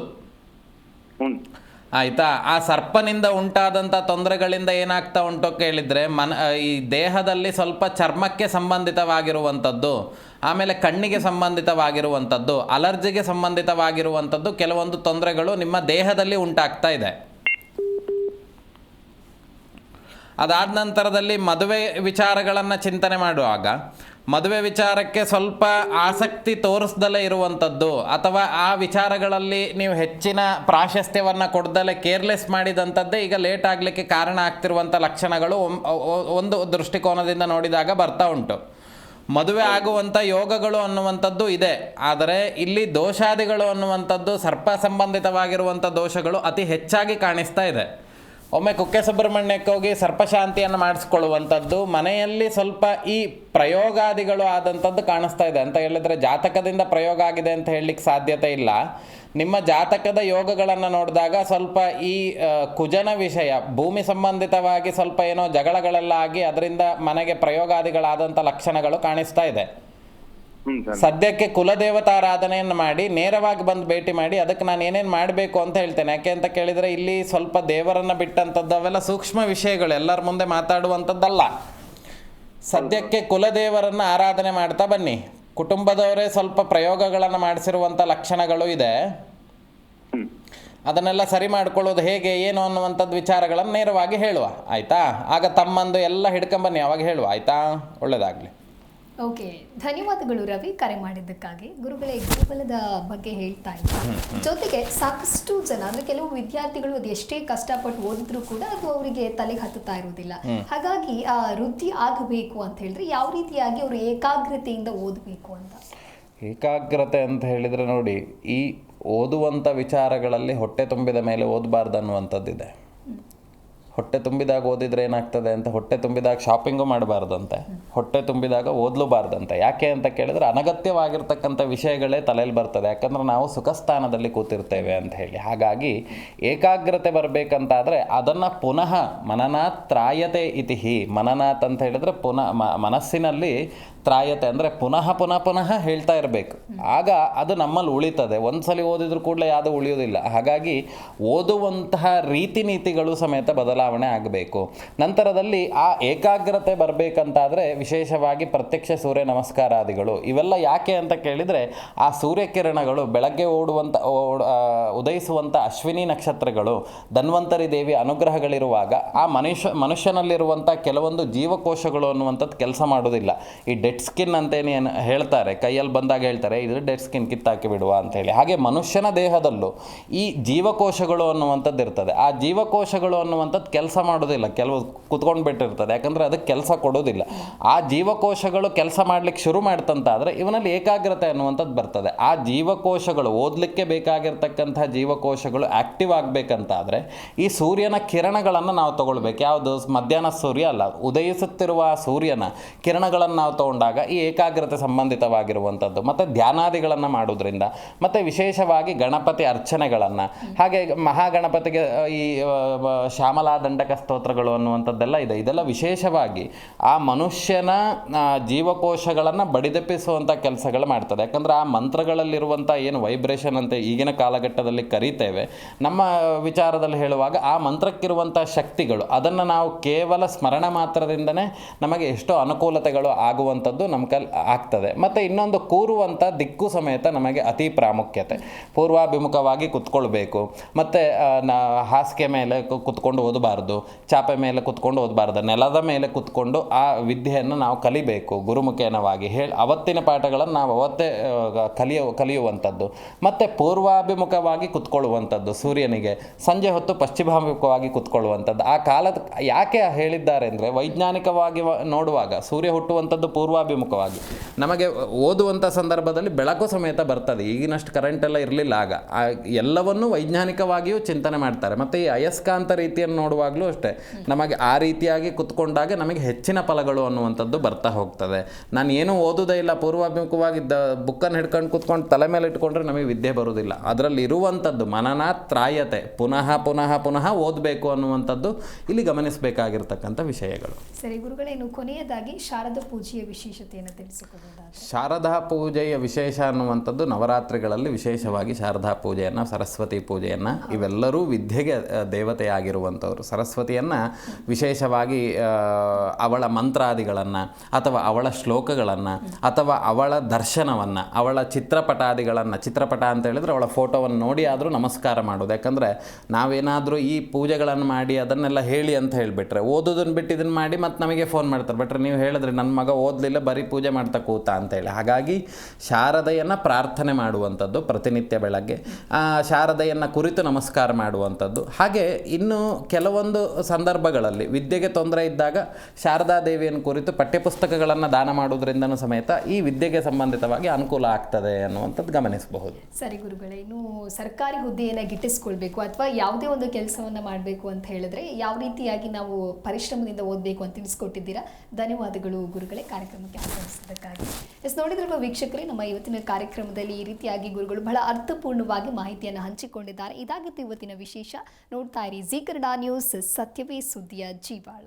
ಆಯಿತಾ? ಆ ಸರ್ಪನಿಂದ ಉಂಟಾದಂಥ ತೊಂದರೆಗಳಿಂದ ಏನಾಗ್ತಾ ಉಂಟು ಕೇಳಿದರೆ, ಈ ದೇಹದಲ್ಲಿ ಸ್ವಲ್ಪ ಚರ್ಮಕ್ಕೆ ಸಂಬಂಧಿತವಾಗಿರುವಂಥದ್ದು, ಆಮೇಲೆ ಕಣ್ಣಿಗೆ ಸಂಬಂಧಿತವಾಗಿರುವಂಥದ್ದು, ಅಲರ್ಜಿಗೆ ಸಂಬಂಧಿತವಾಗಿರುವಂಥದ್ದು ಕೆಲವೊಂದು ತೊಂದರೆಗಳು ನಿಮ್ಮ ದೇಹದಲ್ಲಿ ಉಂಟಾಗ್ತಾ ಇದೆ. ಅದಾದ ನಂತರದಲ್ಲಿ ಮದುವೆ ವಿಚಾರಗಳನ್ನು ಚಿಂತನೆ ಮಾಡುವಾಗ, ಮದುವೆ ವಿಚಾರಕ್ಕೆ ಸ್ವಲ್ಪ ಆಸಕ್ತಿ ತೋರಿಸ್ದಲೇ ಇರುವಂಥದ್ದು, ಅಥವಾ ಆ ವಿಚಾರಗಳಲ್ಲಿ ನೀವು ಹೆಚ್ಚಿನ ಪ್ರಾಶಸ್ತ್ಯವನ್ನು ಕೊಡ್ದಲೇ ಕೇರ್ಲೆಸ್ ಮಾಡಿದಂಥದ್ದೇ ಈಗ ಲೇಟ್ ಆಗಲಿಕ್ಕೆ ಕಾರಣ ಆಗ್ತಿರುವಂಥ ಲಕ್ಷಣಗಳು ಒಂದು ದೃಷ್ಟಿಕೋನದಿಂದ ನೋಡಿದಾಗ ಬರ್ತಾ ಉಂಟು. ಮದುವೆ ಆಗುವಂಥ ಯೋಗಗಳು ಅನ್ನುವಂಥದ್ದು ಇದೆ, ಆದರೆ ಇಲ್ಲಿ ದೋಷಾದಿಗಳು ಅನ್ನುವಂಥದ್ದು, ಸರ್ಪ ಸಂಬಂಧಿತವಾಗಿರುವಂಥ ದೋಷಗಳು ಅತಿ ಹೆಚ್ಚಾಗಿ ಕಾಣಿಸ್ತಾ ಇದೆ. ಒಮ್ಮೆ ಕುಕ್ಕೆ ಸುಬ್ರಹ್ಮಣ್ಯಕ್ಕೆ ಹೋಗಿ ಸರ್ಪಶಾಂತಿಯನ್ನು ಮಾಡಿಸ್ಕೊಳ್ಳುವಂಥದ್ದು, ಮನೆಯಲ್ಲಿ ಸ್ವಲ್ಪ ಈ ಪ್ರಯೋಗಾದಿಗಳು ಆದಂಥದ್ದು ಕಾಣಿಸ್ತಾ ಇದೆ. ಅಂತ ಹೇಳಿದರೆ ಜಾತಕದಿಂದ ಪ್ರಯೋಗ ಆಗಿದೆ ಅಂತ ಹೇಳಲಿಕ್ಕೆ ಸಾಧ್ಯತೆ ಇಲ್ಲ. ನಿಮ್ಮ ಜಾತಕದ ಯೋಗಗಳನ್ನು ನೋಡಿದಾಗ ಸ್ವಲ್ಪ ಈ ಕುಜನ ವಿಷಯ, ಭೂಮಿ ಸಂಬಂಧಿತವಾಗಿ ಸ್ವಲ್ಪ ಏನೋ ಜಗಳಗಳೆಲ್ಲ ಆಗಿ ಅದರಿಂದ ಮನೆಗೆ ಪ್ರಯೋಗಾದಿಗಳಾದಂಥ ಲಕ್ಷಣಗಳು ಕಾಣಿಸ್ತಾ ಇದೆ. ಸದ್ಯಕ್ಕೆ ಕುಲದೇವತಾರಾಧನೆಯನ್ನು ಮಾಡಿ ನೇರವಾಗಿ ಬಂದು ಭೇಟಿ ಮಾಡಿ. ಅದಕ್ಕೆ ನಾನು ಏನೇನು ಮಾಡಬೇಕು ಅಂತ ಹೇಳ್ತೇನೆ. ಯಾಕೆ ಅಂತ ಕೇಳಿದರೆ, ಇಲ್ಲಿ ಸ್ವಲ್ಪ ದೇವರನ್ನು ಬಿಟ್ಟಂಥದ್ದು ಅವೆಲ್ಲ ಸೂಕ್ಷ್ಮ ವಿಷಯಗಳು, ಎಲ್ಲರ ಮುಂದೆ ಮಾತಾಡುವಂಥದ್ದಲ್ಲ. ಸದ್ಯಕ್ಕೆ ಕುಲದೇವರನ್ನು ಆರಾಧನೆ ಮಾಡ್ತಾ ಬನ್ನಿ. ಕುಟುಂಬದವರೇ ಸ್ವಲ್ಪ ಪ್ರಯೋಗಗಳನ್ನು ಮಾಡಿಸಿರುವಂಥ ಲಕ್ಷಣಗಳು ಇದೆ, ಅದನ್ನೆಲ್ಲ ಸರಿ ಮಾಡ್ಕೊಳ್ಳೋದು ಹೇಗೆ ಏನು ಅನ್ನುವಂಥದ್ದು ವಿಚಾರಗಳನ್ನು ನೇರವಾಗಿ ಹೇಳುವ, ಆಯಿತಾ? ಆಗ ತಮ್ಮಂದು ಎಲ್ಲ ಹಿಡ್ಕೊಂಬನ್ನಿ, ಅವಾಗ ಹೇಳುವ, ಆಯಿತಾ? ಒಳ್ಳೆಯದಾಗಲಿ. ಓಕೆ, ಧನ್ಯವಾದಗಳು ರವಿ, ಕರೆ ಮಾಡಿದ್ದಕ್ಕಾಗಿ. ಗುರುಗಳೇ, ಗುರುಬಲದ ಬಗ್ಗೆ ಹೇಳ್ತಾ ಇದ್ದಾರೆ. ಜೊತೆಗೆ ಸಾಕಷ್ಟು ಜನ, ಅಂದರೆ ಕೆಲವು ವಿದ್ಯಾರ್ಥಿಗಳು ಅದು ಎಷ್ಟೇ ಕಷ್ಟಪಟ್ಟು ಓದಿದ್ರು ಕೂಡ ಅದು ಅವರಿಗೆ ತಲೆಗೆ ಹತ್ತುತ್ತಾ ಇರೋದಿಲ್ಲ. ಹಾಗಾಗಿ ಆ ವೃದ್ಧಿ ಆಗಬೇಕು ಅಂತ ಹೇಳಿದ್ರೆ ಯಾವ ರೀತಿಯಾಗಿ ಅವರು ಏಕಾಗ್ರತೆಯಿಂದ ಓದಬೇಕು ಅಂತ? ಏಕಾಗ್ರತೆ ಅಂತ ಹೇಳಿದರೆ ನೋಡಿ, ಈ ಓದುವಂಥ ವಿಚಾರಗಳಲ್ಲಿ ಹೊಟ್ಟೆ ತುಂಬಿದ ಮೇಲೆ ಓದಬಾರ್ದು ಅನ್ನುವಂಥದ್ದಿದೆ. ಹೊಟ್ಟೆ ತುಂಬಿದಾಗ ಓದಿದರೆ ಏನಾಗ್ತದೆ ಅಂತ, ಹೊಟ್ಟೆ ತುಂಬಿದಾಗ ಶಾಪಿಂಗು ಮಾಡಬಾರ್ದಂತೆ, ಹೊಟ್ಟೆ ತುಂಬಿದಾಗ ಓದಲೂಬಾರ್ದಂತೆ. ಯಾಕೆ ಅಂತ ಕೇಳಿದ್ರೆ, ಅನಗತ್ಯವಾಗಿರ್ತಕ್ಕಂಥ ವಿಷಯಗಳೇ ತಲೆಯಲ್ಲಿ ಬರ್ತದೆ. ಯಾಕಂದ್ರೆ ನಾವು ಸುಖಸ್ಥಾನದಲ್ಲಿ ಕೂತಿರ್ತೇವೆ ಅಂತ ಹೇಳಿ. ಹಾಗಾಗಿ ಏಕಾಗ್ರತೆ ಬರಬೇಕಂತಾದರೆ ಅದನ್ನು ಪುನಃ ಮನನಾತ್ ತ್ರಾಯತೆ ಇತಿಹಿ. ಮನನಾತ್ ಅಂತ ಹೇಳಿದರೆ ಮನಸ್ಸಿನಲ್ಲಿ ತ್ರಾಯತೆ ಅಂದರೆ ಪುನಃ ಹೇಳ್ತಾ ಇರಬೇಕು. ಆಗ ಅದು ನಮ್ಮಲ್ಲಿ ಉಳಿತದೆ. ಒಂದ್ಸಲಿ ಓದಿದ್ರು ಕೂಡಲೇ ಯಾವುದು ಉಳಿಯೋದಿಲ್ಲ. ಹಾಗಾಗಿ ಓದುವಂತಹ ರೀತಿ ನೀತಿಗಳು ಸಮೇತ ಬದಲಾವಣೆ ಆಗಬೇಕು. ನಂತರದಲ್ಲಿ ಆ ಏಕಾಗ್ರತೆ ಬರಬೇಕಂತಾದರೆ ವಿಶೇಷವಾಗಿ ಪ್ರತ್ಯಕ್ಷ ಸೂರ್ಯ ನಮಸ್ಕಾರಾದಿಗಳು ಇವೆಲ್ಲ. ಯಾಕೆ ಅಂತ ಕೇಳಿದರೆ, ಆ ಸೂರ್ಯಕಿರಣಗಳು ಬೆಳಗ್ಗೆ ಉದಯಿಸುವಂಥ ಅಶ್ವಿನಿ ನಕ್ಷತ್ರಗಳು, ಧನ್ವಂತರಿ ದೇವಿ ಅನುಗ್ರಹಗಳಿರುವಾಗ ಆ ಮನುಷ್ಯನಲ್ಲಿರುವಂಥ ಕೆಲವೊಂದು ಜೀವಕೋಶಗಳು ಅನ್ನುವಂಥದ್ದು ಕೆಲಸ ಮಾಡೋದಿಲ್ಲ. ಈ ಡೆಡ್ ಸ್ಕಿನ್ ಅಂತೇನು ಹೇಳ್ತಾರೆ, ಕೈಯಲ್ಲಿ ಬಂದಾಗ ಹೇಳ್ತಾರೆ ಇದು ಡೆಡ್ ಸ್ಕಿನ್ ಕಿತ್ತಾಕಿ ಬಿಡುವ ಅಂತೇಳಿ. ಹಾಗೆ ಮನುಷ್ಯನ ದೇಹದಲ್ಲೂ ಈ ಜೀವಕೋಶಗಳು ಅನ್ನುವಂಥದ್ದು ಇರ್ತದೆ. ಆ ಜೀವಕೋಶಗಳು ಅನ್ನುವಂಥದ್ದು ಕೆಲಸ ಮಾಡೋದಿಲ್ಲ, ಕೆಲವು ಕುತ್ಕೊಂಡು ಬಿಟ್ಟಿರ್ತದೆ, ಯಾಕಂದರೆ ಅದಕ್ಕೆ ಕೆಲಸ ಕೊಡೋದಿಲ್ಲ. ಆ ಜೀವಕೋಶಗಳು ಕೆಲಸ ಮಾಡಲಿಕ್ಕೆ ಶುರು ಮಾಡ್ತಂತಾದರೆ ಇವನಲ್ಲಿ ಏಕಾಗ್ರತೆ ಅನ್ನುವಂಥದ್ದು ಬರ್ತದೆ. ಆ ಜೀವಕೋಶಗಳು ಓದಲಿಕ್ಕೆ ಬೇಕಾಗಿರ್ತಕ್ಕಂಥ ಜೀವಕೋಶಗಳು ಆ್ಯಕ್ಟಿವ್ ಆಗಬೇಕಂತಾದರೆ ಈ ಸೂರ್ಯನ ಕಿರಣಗಳನ್ನು ನಾವು ತಗೊಳ್ಬೇಕು. ಯಾವುದು ಮಧ್ಯಾಹ್ನ ಸೂರ್ಯ ಅಲ್ಲ, ಉದಯಿಸುತ್ತಿರುವ ಸೂರ್ಯನ ಕಿರಣಗಳನ್ನು ನಾವು ತಗೊಂಡಾಗ ಈ ಏಕಾಗ್ರತೆ ಸಂಬಂಧಿತವಾಗಿರುವಂಥದ್ದು. ಮತ್ತು ಧ್ಯಾನಾದಿಗಳನ್ನು ಮಾಡೋದ್ರಿಂದ, ಮತ್ತು ವಿಶೇಷವಾಗಿ ಗಣಪತಿ ಅರ್ಚನೆಗಳನ್ನು, ಹಾಗೆ ಮಹಾಗಣಪತಿಗೆ ಈ ಶ್ಯಾಮಲಾ ದಂಡಕ ಸ್ತೋತ್ರಗಳು ಅನ್ನುವಂಥದ್ದೆಲ್ಲ ಇದೆ. ಇದೆಲ್ಲ ವಿಶೇಷವಾಗಿ ಆ ಮನುಷ್ಯನ ಜೀವಕೋಶಗಳನ್ನು ಬಡಿದೆಪ್ಪಿಸುವಂಥ ಕೆಲಸಗಳು ಮಾಡ್ತದೆ. ಯಾಕಂದರೆ ಆ ಮಂತ್ರಗಳಲ್ಲಿರುವಂಥ ಏನು ವೈಬ್ರೇಷನ್ ಅಂತ ಈಗಿನ ಕಾಲಘಟ್ಟದಲ್ಲಿ ಕರೀತೇವೆ, ನಮ್ಮ ವಿಚಾರದಲ್ಲಿ ಹೇಳುವಾಗ ಆ ಮಂತ್ರಕ್ಕಿರುವಂಥ ಶಕ್ತಿಗಳು, ಅದನ್ನು ನಾವು ಕೇವಲ ಸ್ಮರಣ ಮಾತ್ರದಿಂದನೇ ನಮಗೆ ಎಷ್ಟೋ ಅನುಕೂಲತೆಗಳು ಆಗುವಂಥದ್ದು ನಮ್ಮ ಆಗ್ತದೆ. ಮತ್ತು ಇನ್ನೊಂದು ಕೂರುವಂಥ ದಿಕ್ಕು ಸಮೇತ ನಮಗೆ ಅತಿ ಪ್ರಾಮುಖ್ಯತೆ. ಪೂರ್ವಾಭಿಮುಖವಾಗಿ ಕುತ್ಕೊಳ್ಬೇಕು, ಮತ್ತು ಹಾಸಿಗೆ ಮೇಲೆ ಕುತ್ಕೊಂಡು ಓದಬಾರ್ದು, ಚಾಪೆ ಮೇಲೆ ಕುತ್ಕೊಂಡು ಓದಬಾರ್ದು, ನೆಲದ ಮೇಲೆ ಕುತ್ಕೊಂಡು ಆ ವಿದ್ಯೆಯನ್ನು ನಾವು ಕಲಿಬೇಕು ಗುರುಮುಖೇನವಾಗಿ. ಅವತ್ತಿನ ಪಾಠಗಳನ್ನು ನಾವು ಅವತ್ತೇ ಕಲಿಯುವಂಥದ್ದು. ಮತ್ತು ಪೂರ್ವಾಭಿಮುಖವಾಗಿ ಕುತ್ಕೊಳ್ಳುವಂಥದ್ದು ಸೂರ್ಯನಿಗೆ, ಸಂಜೆ ಹೊತ್ತು ಪಶ್ಚಿಮಾಭಿಮುಖವಾಗಿ ಕುತ್ಕೊಳ್ಳುವಂಥದ್ದು. ಆ ಕಾಲದ ಯಾಕೆ ಹೇಳಿದ್ದಾರೆ ಅಂದರೆ, ವೈಜ್ಞಾನಿಕವಾಗಿ ನೋಡುವಾಗ ಸೂರ್ಯ ಹುಟ್ಟುವಂಥದ್ದು ಪೂರ್ವಾಭಿಮುಖವಾಗಿ. ನಮಗೆ ಓದುವಂಥ ಸಂದರ್ಭದಲ್ಲಿ ಬೆಳಕು ಸಮೇತ ಬರ್ತದೆ, ಈಗಿನಷ್ಟು ಕರೆಂಟೆಲ್ಲ ಇರಲಿಲ್ಲ ಆಗ. ಎಲ್ಲವನ್ನೂ ವೈಜ್ಞಾನಿಕವಾಗಿಯೂ ಚಿಂತನೆ ಮಾಡ್ತಾರೆ. ಮತ್ತು ಈ ಅಯಸ್ಕಾಂತ ರೀತಿಯನ್ನು ನೋಡುವಾಗಲೂ ಅಷ್ಟೇ, ನಮಗೆ ಆ ರೀತಿಯಾಗಿ ಕುತ್ಕೊಂಡಾಗ ನಮಗೆ ಹೆಚ್ಚಿನ ಫಲಗಳು ಅನ್ನುವಂಥದ್ದು ಬರ್ತಾ ಹೋಗ್ತದೆ. ನಾನು ಏನೂ ಓದೋದೇ ಇಲ್ಲ, ಪೂರ್ವಾಭಿಮುಖವಾಗಿದ್ದ ಬುಕ್ಕನ್ನು ಹಿಡ್ಕೊಂಡು ಕುತ್ಕೊಂಡು ತಲೆ ಮೇಲೆ ಇಟ್ಕೊಂಡ್ರೆ ನಮಗೆ ವಿದ್ಯೆ ಬರೋದಿಲ್ಲ. ಅದರಲ್ಲಿ ಇರುವಂಥದ್ದು ಮನನಾತ್ರಾಯತೆ, ಪುನಃ ಪುನಃ ಪುನಃ ಓದಬೇಕು ಅನ್ನುವಂಥದ್ದು ಇಲ್ಲಿ ಗಮನಿಸಬೇಕಾಗಿರ್ತಕ್ಕಂಥ ವಿಷಯಗಳು. ಸರಿ ಗುರುಗಳೇನು ಕೊನೆಯದಾಗಿ ಶಾರದಾ ಪೂಜೆಯ ವಿಶೇಷತೆಯನ್ನು ತಿಳಿಸಿಕೊಡೋದಾದ್ರೆ? ಶಾರದಾ ಪೂಜೆಯ ವಿಶೇಷ ಅನ್ನುವಂಥದ್ದು ನವರಾತ್ರಿಗಳಲ್ಲಿ ವಿಶೇಷವಾಗಿ ಶಾರದಾ ಪೂಜೆಯನ್ನು, ಸರಸ್ವತಿ ಪೂಜೆಯನ್ನು, ಇವೆಲ್ಲರೂ ವಿದ್ಯೆಗೆ ದೇವತೆಯಾಗಿರುವಂಥವ್ರು. ಸರಸ್ವತಿಯನ್ನು ವಿಶೇಷವಾಗಿ ಅವಳ ಮಂತ್ರಾದಿಗಳನ್ನು ಅಥವಾ ಅವಳ ಶ್ಲೋಕಗಳನ್ನು ಅಥವಾ ಅವಳ ದರ್ಶನವನ್ನು, ಅವಳ ಚಿತ್ರಪಟಾದಿಗಳನ್ನು, ಚಿತ್ರಪಟ ಅಂತ ಹೇಳಿದ್ರೆ ಅವಳ ಫೋಟೋವನ್ನು ನೋಡಿ ಆದರೂ ನಮಸ್ಕಾರ ಮಾಡೋದು. ಯಾಕಂದರೆ ನಾವೇನಾದರೂ ಈ ಪೂಜೆಗಳನ್ನು ಮಾಡಿ ಅದನ್ನೆಲ್ಲ ಹೇಳಿ ಅಂತ ಹೇಳಿಬಿಟ್ರೆ, ಓದೋದನ್ನು ಬಿಟ್ಟು ಇದನ್ನು ಮಾಡಿ ಮತ್ತು ನಮಗೆ ಫೋನ್ ಮಾಡ್ತಾರೆ, ಬಟ್ರೆ ನೀವು ಹೇಳಿದ್ರೆ ನನ್ನ ಮಗ ಓದಲಿಲ್ಲ ಬರೀ ಪೂಜೆ ಮಾಡ್ತಾ ಕೂತ ಅಂತೇಳಿ. ಹಾಗಾಗಿ ಶಾರದೆಯನ್ನು ಪ್ರಾರ್ಥನೆ ಮಾಡುವಂಥದ್ದು ಪ್ರತಿನಿತ್ಯ ಬೆಳಗ್ಗೆ, ಶಾರದೆಯನ್ನು ಕುರಿತು ನಮಸ್ಕಾರ ಮಾಡುವಂಥದ್ದು. ಹಾಗೆ ಇನ್ನು ಕೆಲವೊಂದು ಸಂದರ್ಭಗಳಲ್ಲಿ ವಿದ್ಯೆಗೆ ತೊಂದರೆ ಇದ್ದಾಗ ಶಾರದಾ ದೇವಿಯನ್ನು ಕುರಿತು ಪಠ್ಯಪುಸ್ತಕಗಳನ್ನು ದಾನ ಮಾಡುವುದರಿಂದನೂ ಸಮೇತ ಈ ವಿದ್ಯೆಗೆ ಸಂಬಂಧಿತವಾಗಿ ಅನುಕೂಲ ಆಗ್ತದೆ ಅನ್ನುವಂಥದ್ದು ಗಮನಿಸಬಹುದು. ಸರಿ ಗುರುಗಳೇ, ಇನ್ನು ಸರ್ಕಾರಿ ಹುದ್ದೆಯನ್ನು ಗಿಟ್ಟಿಸ್ಕೊಳ್ಬೇಕು ಅಥವಾ ಯಾವುದೇ ಒಂದು ಕೆಲಸವನ್ನು ಮಾಡಬೇಕು ಅಂತ ಹೇಳಿದ್ರೆ ಯಾವ ರೀತಿಯಾಗಿ ನಾವು ಪರಿಶ್ರಮದಿಂದ ಓದಬೇಕು ಅಂತ ತಿಳಿಸ್ಕೊಟ್ಟಿದ್ದೀರಾ. ಧನ್ಯವಾದಗಳು ಗುರುಗಳೇ ಕಾರ್ಯಕ್ರಮಕ್ಕೆ ಆಗಮಿಸಿದ್ದಕ್ಕಾಗಿ. ನೋಡಿದ್ರಲ್ವ ವೀಕ್ಷಕರೇ, ನಮ್ಮ ಇವತ್ತಿನ ಕಾರ್ಯಕ್ರಮದಲ್ಲಿ ಈ ರೀತಿಯಾಗಿ ಗುರುಗಳು ಬಹಳ ಅರ್ಥಪೂರ್ಣವಾಗಿ ಮಾಹಿತಿಯನ್ನು ಹಂಚಿಕೊಂಡಿದ್ದಾರೆ. ಇದಾಗಿತ್ತು ಇವತ್ತಿನ ವಿಶೇಷ. ನೋಡ್ತಾ ಇರಿ ಜೀ ಕನ್ನಡ ನ್ಯೂಸ್, ಸತ್ಯವೇ ಸುದ್ದಿಯ ಜೀವಾಳ.